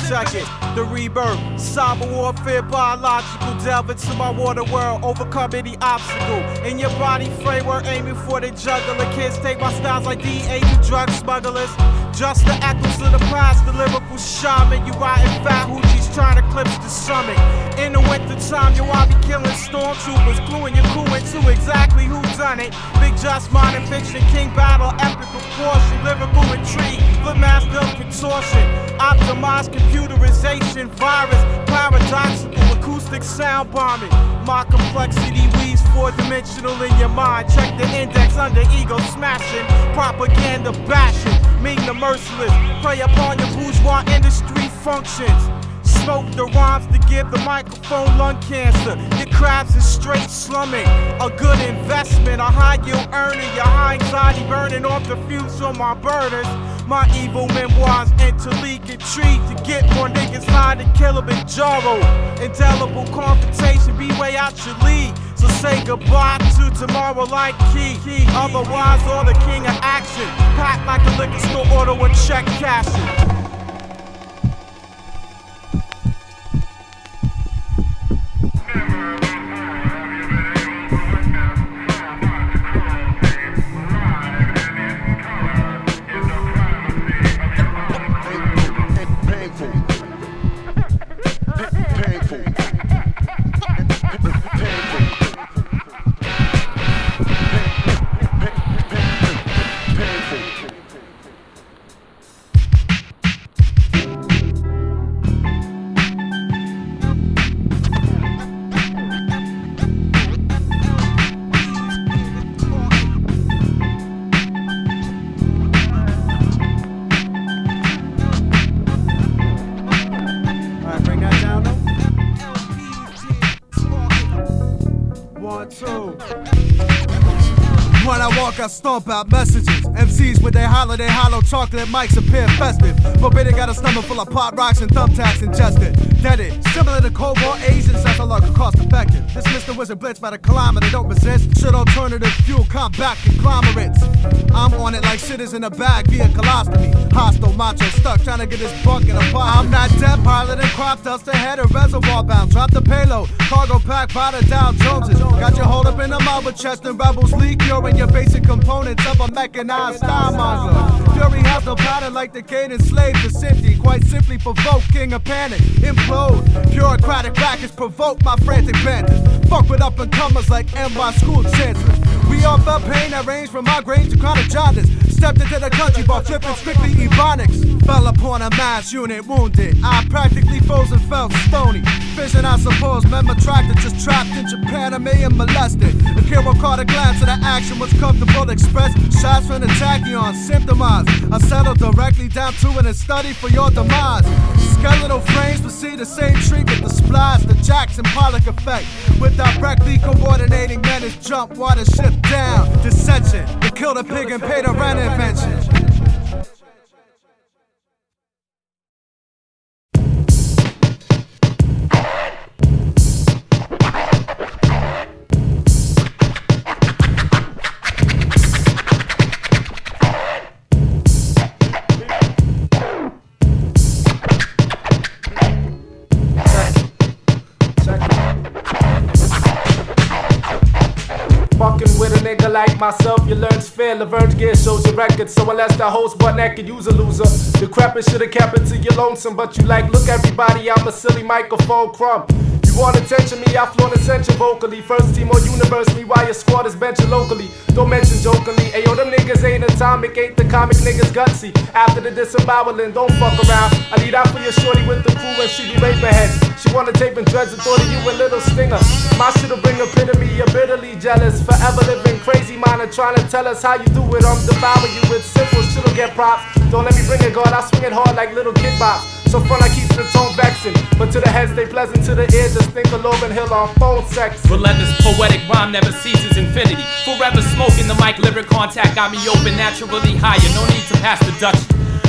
Check it, the rebirth, cyber warfare, biological, delve into my water world, overcome any obstacle. In your body framework, aiming for the juggler. Kids take my styles like D80 drug smugglers. Just the echoes of the past, the lyrical shaman. You riding fat hoochies trying to eclipse the summit. In the winter time, yo, I be killing stormtroopers, gluing your crew into exactly who done it. Big just modern fiction, king battle, epic proportion, lyrical intrigue, flip master of contortion, optimized computerization, virus, paradoxical, acoustic sound bombing. My complexity weaves four-dimensional in your mind. Check the index under ego smashing, propaganda bashing, mean the merciless, prey upon your bourgeois industry functions. Smoke the rhymes to give the microphone lung cancer. Your crabs is straight slumming. A good investment, a high yield earning. Your high anxiety burning off the fumes on my burners. My evil memoirs interleague intrigue to get more niggas high to kill a big Jaro. Indelible confrontation, be way out your league. So say goodbye to tomorrow like key. Otherwise, all the king of action. Packed like a liquor store order with check cashing. I stomp out messages. MCs with their hollow chocolate mics appear festive. Forbidden got a stomach full of pop rocks and thumbtacks ingested. Deaded, similar to Cold War Asians, that's a lot cost effective. This Mr. Wizard blitz by the kilometer, don't resist. Shit alternative fuel combat conglomerates. I'm on it like shit is in a bag via colostomy. Hostile macho stuck trying to get this buck in a pot. I'm not dead piloting crop dust ahead of reservoir bound. Drop the payload, cargo pack by the Dow Joneses. Got you hold up in the mouth with chest and rebels leak. You're in your basic components of a mechanized style monger. Fury has no pattern like the cadence slave to Cindy. Quite simply provoking a panic, implode. Bureaucratic rackets provoke my frantic bandits. fuck with up and comers like M.Y. school chancellors. We all felt pain that ranged from migraines to chronic jaundice. Stepped into the country by flipping strictly ebonics. Fell upon a mass unit wounded. I practically froze and felt stony. Vision, I suppose, member tracked, just trapped in Japan, I may have molested. The hero caught a glance of the action, was comfortable to express. Shots from the tachyon, symptomized. I settled directly down to it and studied for your demise. Skeletal frames receive the same treatment, the splash, the Jackson Pollock effect. With directly coordinating menace, jump, water ship down. Dissension, to kill the pig and pay the rent invention. Fucking with a nigga like myself, you learn fear. Laverne gear shows your record, so unless the host butt naked, you's a loser. The crappin' should've kept it to your lonesome, but you like, look everybody, I'm a silly microphone crumb. You want attention, me, I flaunt attention vocally. First team on universe, me, while your squad is benching locally. Don't mention jokingly, ayo, them niggas ain't atomic, ain't the comic niggas gutsy. After the disemboweling, don't fuck around. I lead out for your shorty with the crew and she be raping heads. She wanna tape and dreads and thought of you a little stinger. My shit'll bring epitome, you're bitterly jealous. Forever living crazy mind and trying to tell us how you do it. I'm devouring you with simple shit'll get props. Don't let me bring it, God, I swing it hard like little kid bops. So front I keep the tone vexing, but to the head stay pleasant, to the ear just think of Logan Hill on phone sex. Relentless poetic rhyme never ceases infinity. Forever smoking the mic, lyric contact got me open, naturally higher, no need to pass the Dutch.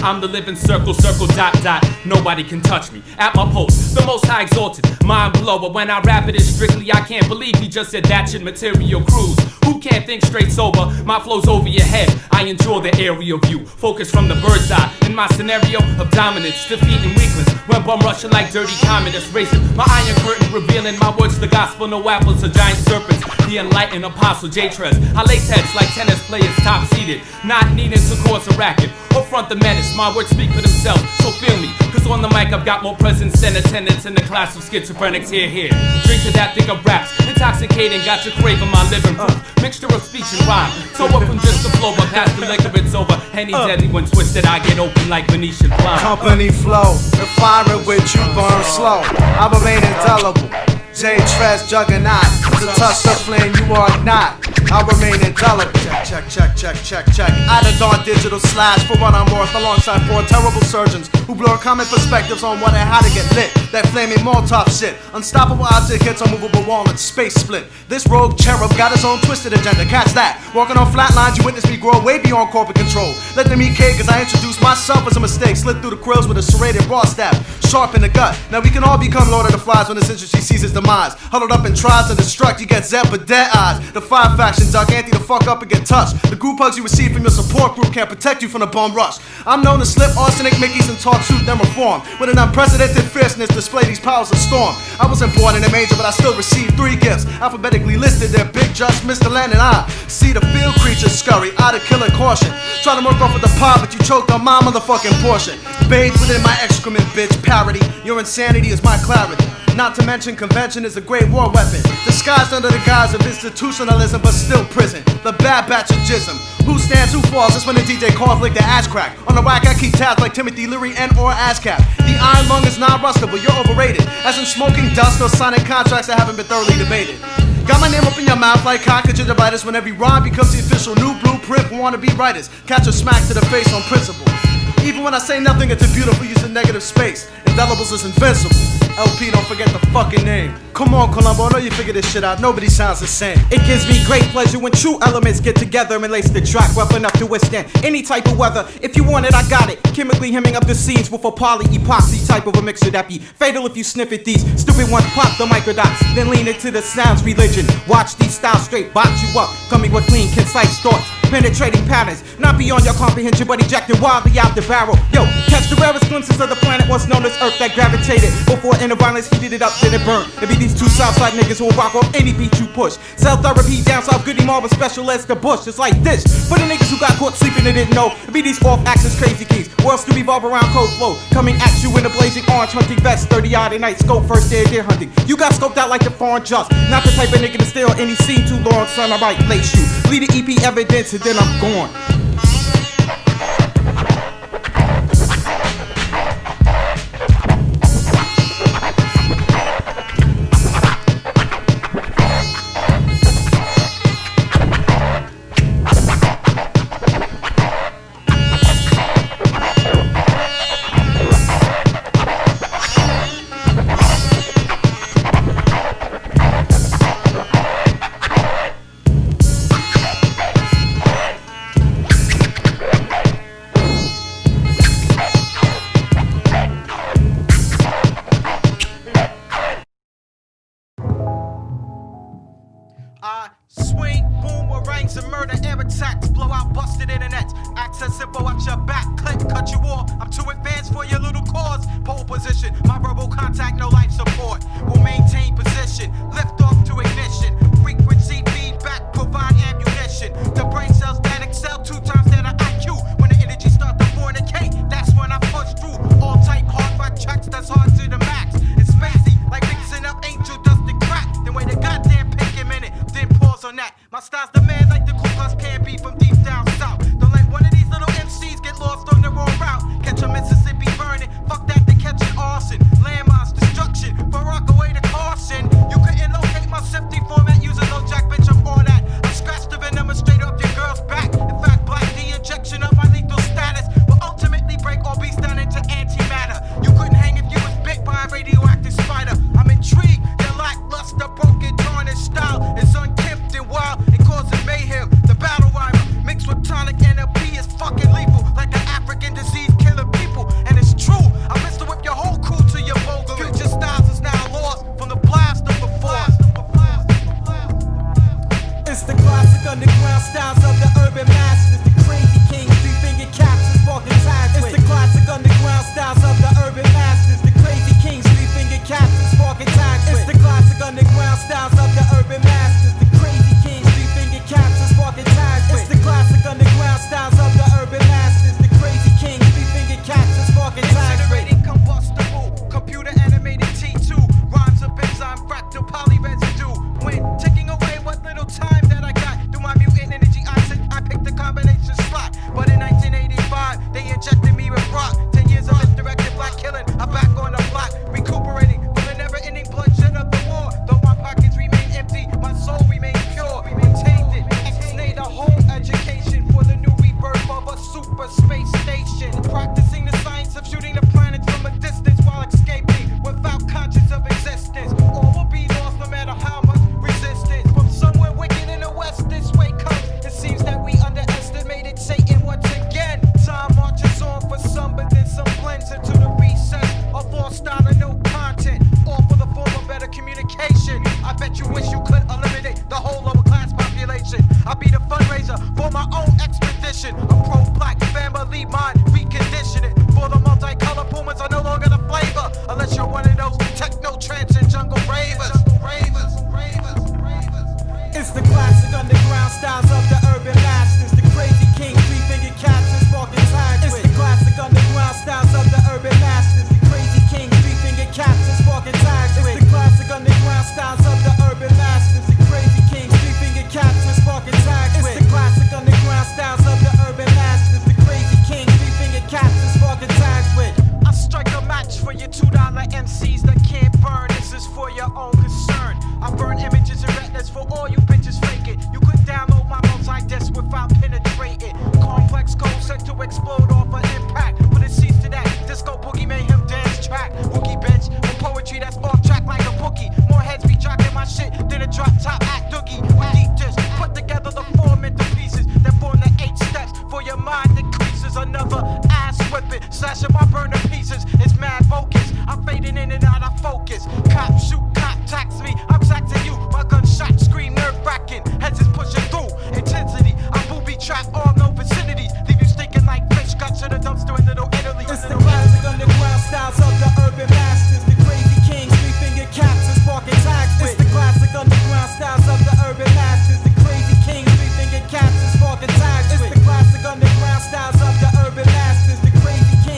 I'm the living circle, circle, dot, dot. Nobody can touch me. At my post, the most high exalted, mind blower. When I rap it is strictly, I can't believe he just said that shit. Material cruise. Who can't think straight sober? My flow's over your head. I enjoy the aerial view. Focus from the bird's eye. In my scenario of dominance, defeating weaklings. When bum rushing like dirty communists racing. My iron curtain revealing my words, the gospel, no apples, or giant serpents. The enlightened apostle J-Treds. I lay heads like tennis players top seated. Not needing to cause a racket or front the menace. My words speak for themselves, so feel me. Cause on the mic I've got more presence than attendance in the class of schizophrenics. Here. Drink to that, think of raps. Intoxicating, got you craving my living proof. Mixture of speech and rhyme. So up from just the flow, but past the liquor it's over. Any deadly when twisted, I get open like Venetian blinds. Company flow, the fire with you burn slow. I remain indelible. J-Treds juggernaut. To touch the flame, you are not. I remain indelible. Check. I the darn digital slash for what I'm worth, alongside four terrible surgeons who blur common perspectives on what and how to get lit. That flaming Molotov shit. Unstoppable object hits unmovable wall and space split. This rogue cherub got his own twisted agenda. Catch that. Walking on flat lines, you witness me grow way beyond corporate control. Let them eat cake, cause I introduced myself as a mistake. Slid through the quills with a serrated raw staff. Sharp in the gut. Now we can all become Lord of the Flies when this industry sees its demise. Huddled up and tries to destruct, you get zapped with dead eyes. The five faction duck, anti the fuck up and get touched. The group hugs you receive from your support group can't protect you from the bum rush. I'm known to slip arsenic Mickeys and talk truth then reform. With an unprecedented fierceness, display these powers of storm. I wasn't born in a manger, but I still received 3 gifts. Alphabetically listed, they're Big Just, Mr. Land, and I. See the field creatures scurry, out of killer caution. Try to work off with the pie, but you choked on my motherfucking portion. Bathed within my excrement, bitch, parody. Your insanity is my clarity. Not to mention convention is a great war weapon. Disguised under the guise of institutionalism, but still prison. The bad batch of jism. Who stands, who falls, that's when the DJ calls lick the ass crack. On the whack I keep tabs like Timothy Leary and or ASCAP. The iron lung is non-rustable, you're overrated. As in smoking dust or signing contracts that haven't been thoroughly debated. Got my name up in your mouth like cock gingivitis when every rhyme becomes the official new blueprint for wannabe writers. Catch a smack to the face on principle. Even when I say nothing, it's a beautiful use of negative space. Indelibles is invincible. LP, don't forget the fucking name. Come on, Columbo, I know you figured this shit out. Nobody sounds the same. It gives me great pleasure when true elements get together and lace the track rough enough to withstand any type of weather. If you want it, I got it. Chemically hemming up the scenes with a poly-epoxy type of a mixture that be fatal if you sniff at these. Stupid ones pop the microdots, then lean into the sounds religion. Watch these styles straight box you up, coming with clean, concise thoughts. Penetrating patterns, not beyond your comprehension, but ejected wildly out the barrel. Yo, catch the rarest glimpses of the planet once known as Earth that gravitated. Before inner violence heated it up, then it burned. It be these two Southside niggas who will rock off any beat you push. Cell therapy down south, Goody Marvel special as the bush. It's like this, for the niggas who got caught sleeping and didn't know. It be these off-axis crazy keys. world still revolve around cold flow. Coming at you in a blazing orange hunting vest, 30-odd at night, scope first deer hunting. You got scoped out like the foreign jux. Not the type of nigga to steal any scene too long, son. I might lace you. Lead the EP evidence and then I'm gone. Swing, boomerangs and murder, air attacks, blow out busted internets. Access info at your back, click, cut you off. I'm too advanced for your little cause. Pole position, my verbal contact, no life support. Will maintain position, lift off to ignition. Frequency feedback, provide ammunition. The brain cells that excel 2 times that of IQ. When the energy start to fornicate, that's when I push through. All type hard rock tracks, that's hard to the max. It's spacey, like mixing up angel dust and crack. Then wait a goddamn pick a minute, then pause on that. My style's the man like the Ku Klux Klan be from deep down south. Don't let one of these little MCs get lost on the wrong route. Catch a Mississippi burning, fuck that to catch an arson. Landmines, destruction, but rock away the caution. You couldn't locate my safety format using no jack, bitch, I'm on that. I scratched the venom straight up your girl's back. In fact, black the injection of my lethal status will ultimately break all beasts down into antimatter. You couldn't hang if you was bit by a radioactive spider. I'm intrigued, your lackluster, broken, tarnished style is unkempt and wild and causing mayhem. The battle rhymer mixed with tonic NLP is fucking lethal, like the African disease killing people. And it's true, I missed to whip your whole crew to your vulgar. Future styles is now lost from the blast of before. It's the classic underground styles of the urban masters, the Krazy Kings, 3-finger caps and sparking tags. It's the classic underground styles of the urban masters, the Krazy Kings, 3-finger caps and sparking tags. It's the classic underground styles of the urban masters, the Krazy Kings, 3-finger caps and sparking tags. It's the classic underground styles of the urban masters, the Krazy Kings, 3-finger caps and sparking tags. Incinerating combustible, computer animated T2, rhymes of enzyme, fractal poly residue. When taking away what little time that I got through my mutant energy, I picked the combination slot. But in 1985, they injected me with rock. 10 years of misdirected black killing, I'm back on the block, recuperating from the never-ending bloodshed of the war. Though my pockets remain empty, my soul remains pure, maintained it. Ex-nate a home education for the new rebirth of a super space station. Practicing the science of shooting the planets from a distance while escaping without conscience of existence. All will be lost no matter how much resistance. From somewhere wicked in the west, this way comes. It seems that we underestimated Satan once again. Time marches on for some, but then some blends into the recess of all style and no content. All for the form of better communication. I bet you wish you could eliminate the whole lower class population. I'll be the fundraiser for my own expedition. A pro-black family mind reconditioning. For the multicolor pumas are no longer the flavor, unless you're one of those techno trance and jungle ravers. It's the classic underground styles of the urban masters, the Krazy Kings, 3-finger caps and sparking tags. It's the classic underground styles of the urban masters, the Krazy Kings, 3-finger caps and sparking tags. It's the classic underground styles of the urban masters, the Krazy Kings, 3-finger caps and sparking tags. It's the classic underground styles of the urban masters, the Krazy Kings, 3-finger caps and sparking tags with. I strike a match for your $2 MCs that can't burn. This is for your own concern. I burn images and retinas for all you bitches faking. You could download my multi-disc without penetrating. Complex code set to explode off an impact. But it ceased to that disco boogie mayhem dance track. Wookie bench with poetry that's off track like a bookie. More heads be jocking my shit than a drop top act doogie. We deep just put together the 4 mental pieces that form the 8 steps for your mind decreases. Another ass whipping, slashing my burner pieces. It's mad focus. I'm fading in and out of focus. Cop shoot, cop tax me. I'm taxing you. My gunshot scream nerve-wracking. Heads is pushing through intensity. I booby trap all no vicinities. Leave you stinking like fish guts in a dumpster in Little Italy. It's the classic underground styles of the urban masters, the Krazy Kings, 3-finger caps and sparking tags. It's the classic underground styles of the urban masters, the Krazy Kings, 3-finger caps and sparking tags. It's the classic underground styles of the urban masters, the Krazy Kings.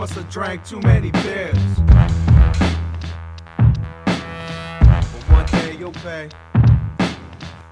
must have drank too many beers. But one day you'll pay.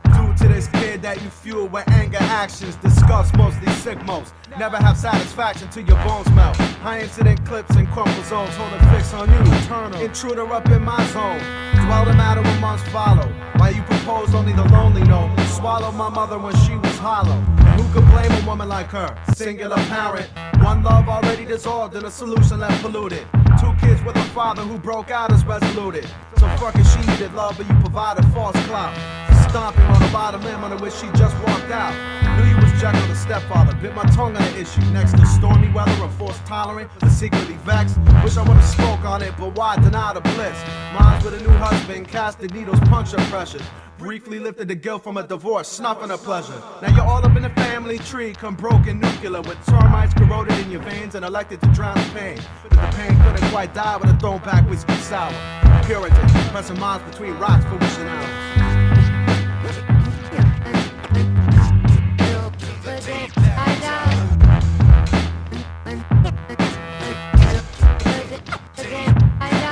Due to this kid that you fuel with anger actions, discuss mostly sick most. Never have satisfaction till your bones melt. High incident clips and crumple zones, holding fix on you. Eternal intruder up in my zone. Dwell the matter when months follow. Why you propose only the lonely know. Swallowed my mother when she was hollow. And who could blame a woman like her? Singular parent. One love already dissolved and a solution left polluted. Two kids with a father who broke out as resoluted. So fucking she needed love, but you provided false clout. Stomping on the bottom limb under which she just walked out. Knew you was Jekyll the stepfather. Bit my tongue on the issue. Next to stormy weather and forced tolerant, but secretly vexed. Wish I would've spoke on it, but why deny the bliss? Mine's with a new husband, casted needles, puncture pressure. Briefly lifted the guilt from a divorce, snuffing a pleasure. Now you're all up in the family tree, come broken nuclear with termites corroded in your veins and elected to drown the pain. But the pain couldn't quite die with a thrown back whiskey sour. Puritan, pressing minds between rocks for wishing hours.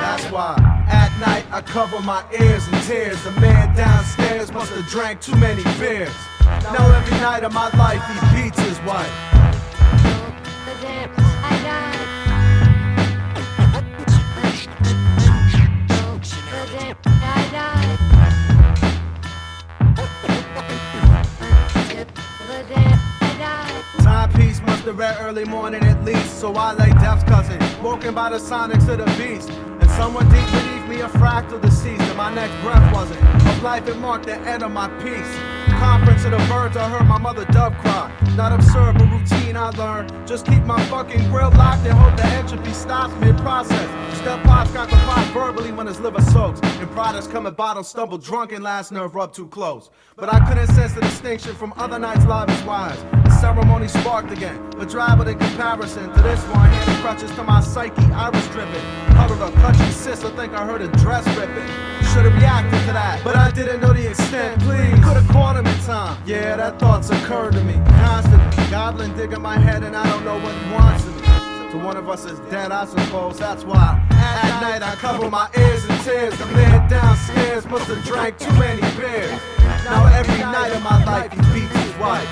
That's why at night I cover my ears in tears. The man downstairs must have drank too many beers. Now every night of my life he beats his wife. Timepiece must have read early morning at least. So I lay death's cousin, woken by the sonics of the beast. And someone deep beneath me a fractal deceased. And my next breath wasn't of life, it marked the end of my peace. Conference of the birds, I heard my mother dove cry. Not absurd, but routine I learned. Just keep my fucking grill locked and hope the entropy stops mid-process. Step pops got the pot verbally when his liver soaks. And products come at bottom, stumble drunken, last nerve rubbed too close. But I couldn't sense the distinction from other nights live as wise. The ceremony sparked again, but dry but in comparison to this one. Handing crutches to my psyche, I was dripping. Huddled up, clutching sis, I think I heard a dress ripping. Should've reacted to that, but I didn't know the extent, please. Could've caught him in time, yeah, that thought's occurred to me constantly. Goblin digging my head and I don't know what he wants of me. So one of us is dead, I suppose, that's why at night I cover my ears in tears. The man downstairs must have drank too many beers. Now every night of my life he beats his wife.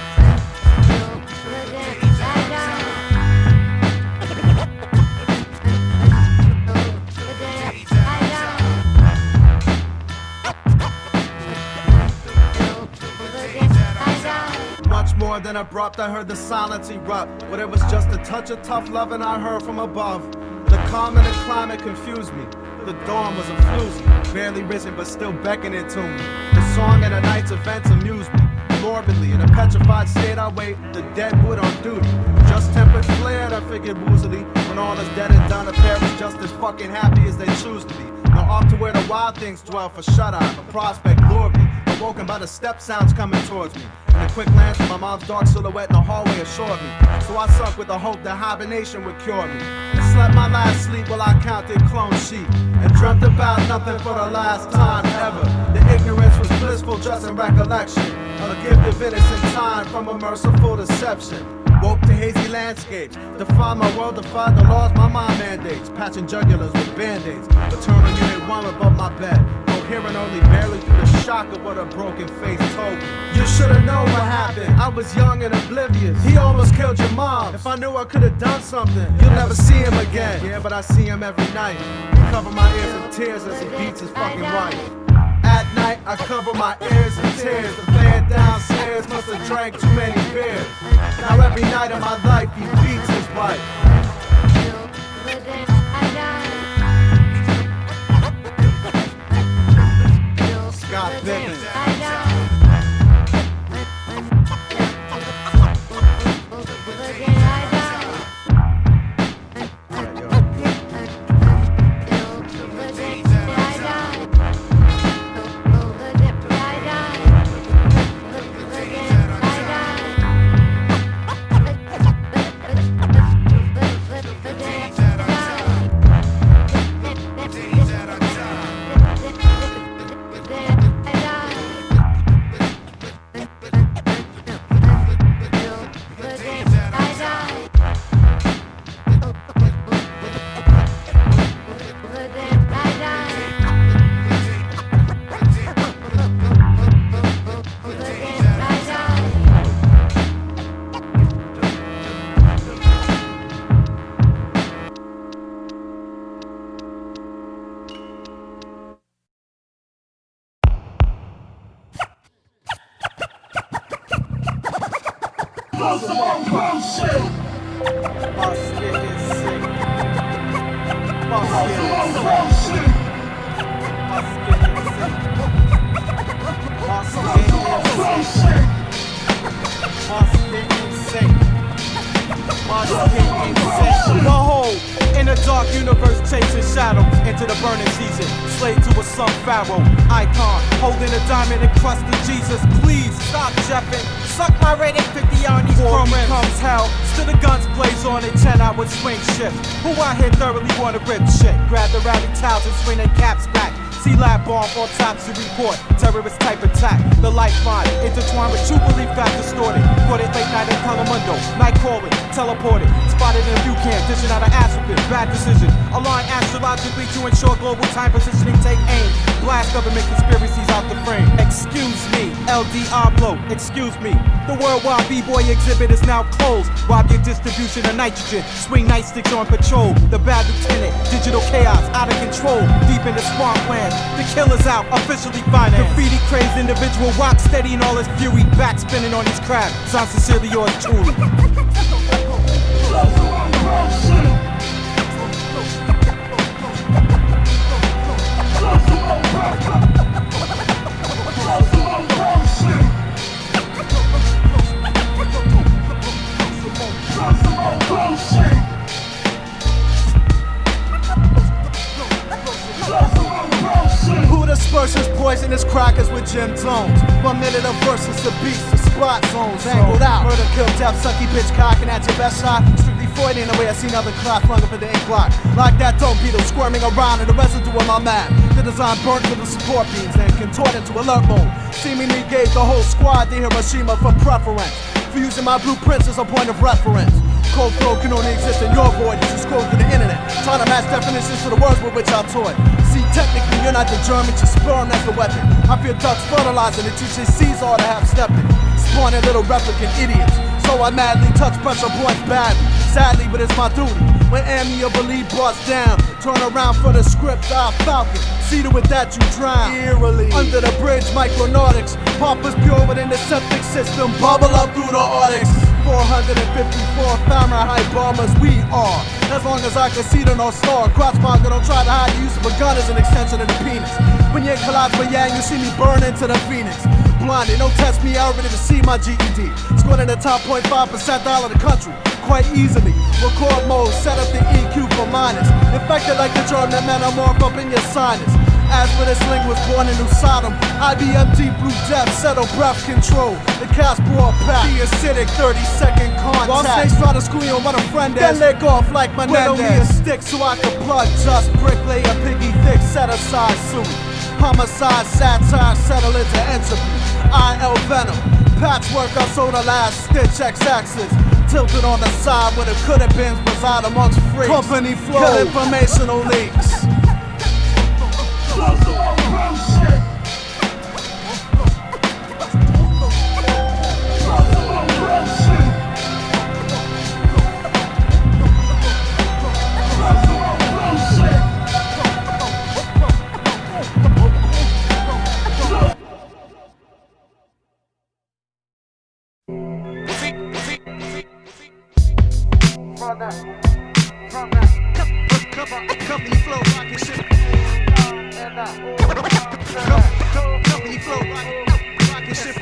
Much more than abrupt, I heard the silence erupt. But it was just a touch of tough loving I heard from above. The calm and the climate confused me. The dawn was a floozy, barely risen but still beckoning to me. The song and the night's events amused me. Morbidly, in a petrified state I wait, the dead wood on duty. Just tempered flared, I figured woozily. When all is dead and done, a pair is just as fucking happy as they choose to be. Now off to where the wild things dwell for shut-eye, a prospect lured me. Awoken by the step sounds coming towards me. And a quick glance from my mom's dark silhouette in the hallway assured me. So I sunk with the hope that hibernation would cure me. And slept my last sleep while I counted clone sheep. And dreamt about nothing for the last time ever. The ignorance was blissful just in recollection. A gift of innocent time from a merciful deception. Woke to hazy landscapes. Defy my world, defy the laws my mind mandates. Patching jugulars with band-aids. Paternal unit 1 above my bed. Coherent only barely through the shock of what a broken face told me. You should've known what happened. I was young and oblivious. He almost killed your mom. If I knew I could've done something, you'll never see him again. Yeah, but I see him every night. Cover my ears in tears as he beats his fucking wife. At night, I cover my ears in tears. The man downstairs must have drank too many beers. Now every night of my life, he beats his wife. Scott Bivens. Behold, in a dark universe chasing shadows into the burning season, slave to a sun pharaoh icon, holding a diamond encrusted Jesus. Please stop jeffing, suck my rate 850 on these programs. Comes hell, still the guns blaze on it, 10-hour swing shift. Who out here thoroughly wanna rip shit? Grab the rally towels and swing their caps back. C-Lab bomb, autopsy report, terrorist type attack. The lifeline, intertwined with true belief got distorted. Caught it late night in Telemundo, night calling, teleported. Spotted in a view cam, dishing out an ass whipping. Bad decision, align astrologically to ensure global time positioning, take aim. Blast government conspiracies out the frame. Excuse me, LDR blow, excuse me. The worldwide B-boy exhibit is now closed. Rob your distribution of nitrogen, swing nightsticks on patrol. The bad lieutenant, digital chaos, out of control. Deep in the swampland, the killer's out, officially financed. Graffiti crazed individual, rock steady in all his fury. Back spinning on his crab, sounds sincerely yours truly. Who disperses poisonous crackers with gym zones? 1 minute of versus the beast, the spot zones angled out. Murder, kill, death, sucky bitch cocking at your best shot. Strictly Freudian the way I seen other class flung up in the ink block. Like that dope beetle squirming around in the residue of my map. The design burnt to the support beams and contorted to alert mode. Seemingly gave the whole squad the Hiroshima for preference. For using my blueprints as a point of reference. Cold flow can only exist in your void as you scroll through the internet, trying to match definitions to the words with which I taught. See, technically you're not the germ, it's your sperm that's the weapon. I feel ducks fertilizing to teach their all to have stepped in, spawning little replicant idiots. So I madly touch pressure points badly, sadly, but it's my duty. When Amni or Believe busts down, turn around for the script, I'll falcon. See to it that you drown. Eerily. Under the bridge, micronautics. Pompous pure within the septic system. Bubble up through the Arctics. 454 Fahrenheit bombers we are. As long as I can see the North Star. Crossmonger, don't try to hide the use of a gun as an extension of the penis. When you collide with Yang, you see me burn into the phoenix. Blinded, don't test me, I already received my GED. Scored in the top 0.5% of the country. Quite easily. Record mode, set up the EQ for minus. Infected like the germ that metamorph up in your sinus. As for this linguist born in New Sodom, IBM deep blue depth, settle breath control. The cast broad pack, the acidic 30-second contact. While snakes try to school you on what a friend is, then lick off like Menendez. Widow me a stick so I can plug just bricklayer, piggy thick, set aside suit. Homicide, satire, settle into entropy. IL venom, patchwork, I sold the last stitch X-axis. Tilted on the side where the coulda beens reside amongst freaks. Company flow, good informational leaks. Company flow, rockin' shit. Company flow, rockin' shit. Company flow, rockin' shit. Company flow, rockin' shit.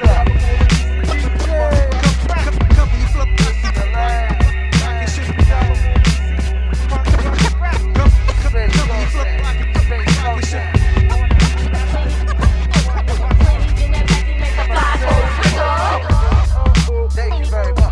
Thank you very much.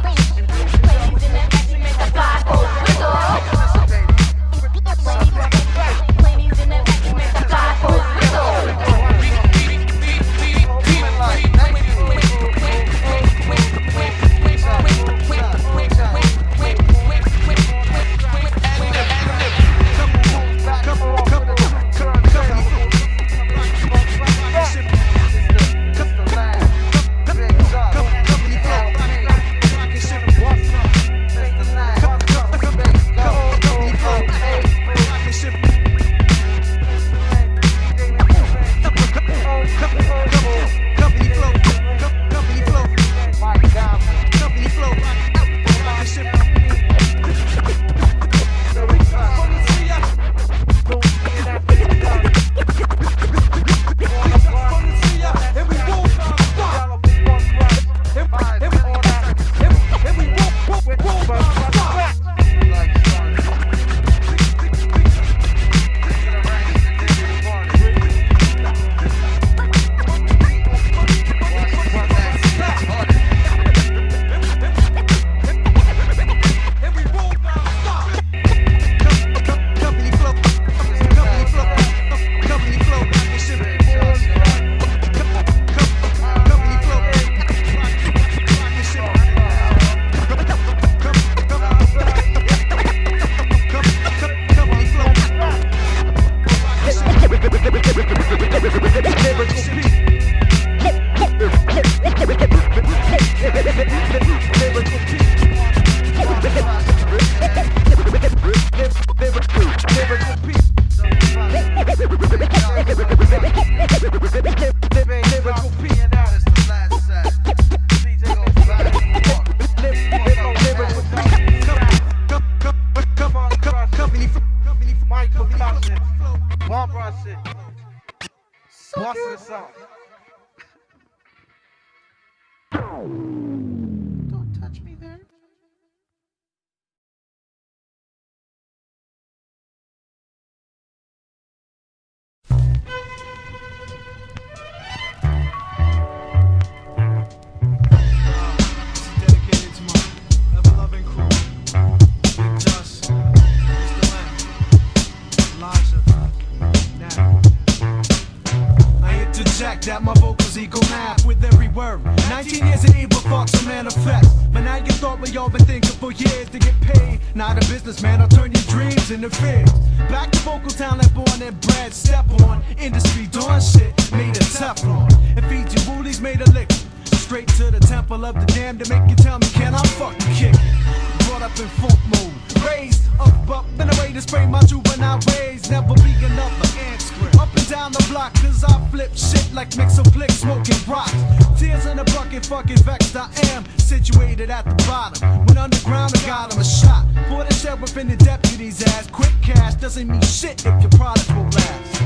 vocals equal math with every word. 19 years of evil thoughts to manifest. But now you thought we all been thinking for years to get paid. Not a businessman, I'll turn your dreams into fears. Back to vocal talent, born and bred, step on. Industry dawn shit, made of Teflon. And feed you woolies made of liquor. Straight to the temple of the damned to make you tell me, can I fucking kick it? Brought up in funk mode, raised up in a way to spray my juvenile ways. Never be another ant script. Up and down the block, cause I flip shit like mix a flick, smoking rocks. Tears in a bucket, fucking vexed I am. Situated at the bottom. When underground, I got him a shot. For the sheriff and the deputy's ass. Quick cash doesn't mean shit if your product will last.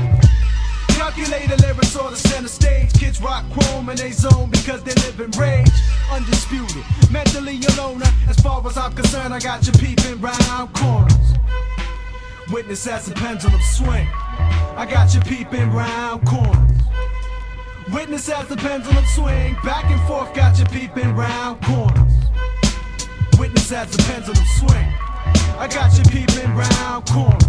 Calculated lyrics on the center stage. Kids rock chrome in they zone because they live in rage. Undisputed, mentally alone. As far as I'm concerned, I got you peeping round corners. Witness as the pendulum swing. I got you peeping round corners. Witness as the pendulum swing. Back and forth, got you peeping round corners. Witness as the pendulum swing. I got you peeping round corners.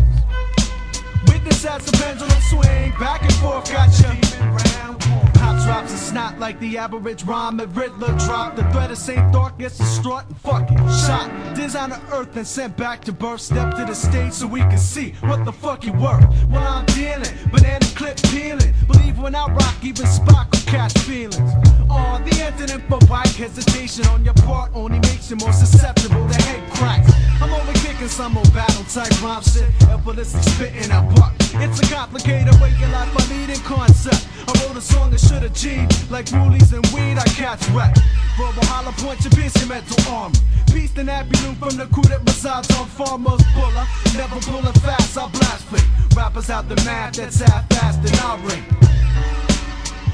Witness as the pendulum swing, back and forth, got you peeping round corners. Hot drops and snot like the average rhyme at Riddler drop. The threat of St. Thought gets distraught and fucking shot. Design of earth and sent back to birth. Step to the stage so we can see what the fuck you worth. Well, I'm dealing, banana clip peeling. Believe when I rock, even Spock will catch feelings. Oh, the incident for white hesitation on your part only makes you more susceptible to head cracks. I'm only kicking some old battle type rhyme shit, effortlessly spitting a buck. It's a complicated way of life, my leading concept. I wrote a song that should achieve, like woolies and weed, I catch wreck. Verbal holler point your piece your mental armor. Peace and afternoon from the crew that resides on Farmers Puller. Never pulling fast, I blast flick. Rappers out the math that's half-assed and I ring.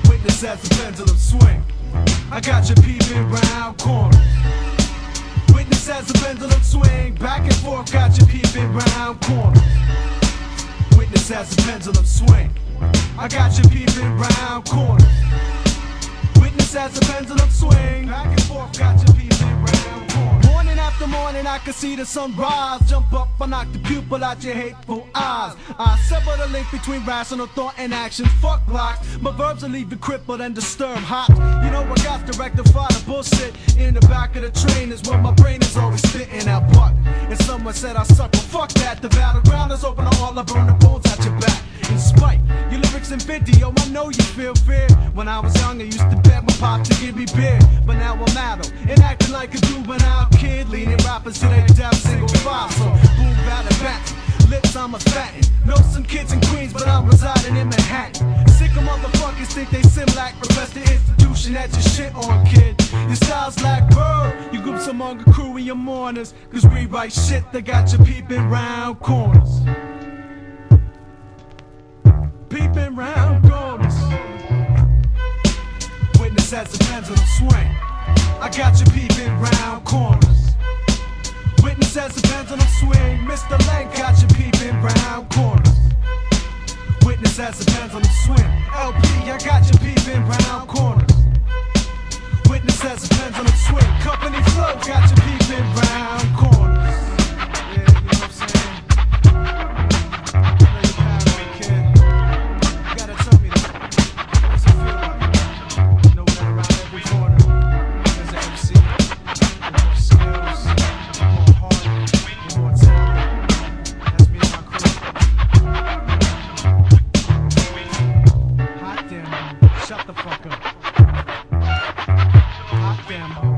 Witness as the pendulum swing. I got you peeping round corners. Witness as the pendulum swing. Back and forth, got you peeping round corners. Witness as the pendulum swing. I got you peeping round corners. Witness as the pendulum swing. Back and forth, got you peeping round corners. Morning after morning, I can see the sun rise. Jump up, I knock the pupil out your hateful eyes. I sever the link between rational thought and action. Fuck locks, my verbs will leave you crippled and disturbed. Hot, you know I got to rectify the bullshit. In the back of the train is where my brain is always spitting out butt. And someone said I suck, well fuck that. The battleground is open to all, I burn the bones out your back. In spite, your lyrics and video, I know you feel fear. When I was young, I used to beg my pop to give me beer. But now I'm adult and acting like a juvenile kid, leading rappers to their death, single file. So boom, batter, batter, lips I'm a fatten. Know some kids in Queens, but I'm residing in Manhattan. Sick of motherfuckers think they sim like profess the institution that you shit on, kid. Your style's like bird, you groups among a crew in your mourners. Cause we write shit that got you peeping round corners. Peeping round corners. Witness as the pendulum swing. I got you peeping round corners. Witness as the pendulum swing. Mr. Lang got you peeping round corners. Witness as the pendulum swing. LP, I got you peeping round corners. Witness as the pendulum swing. Company Flow got you peeping round corners. Yeah, you know what I'm saying? Shut the fuck up. Hot damn.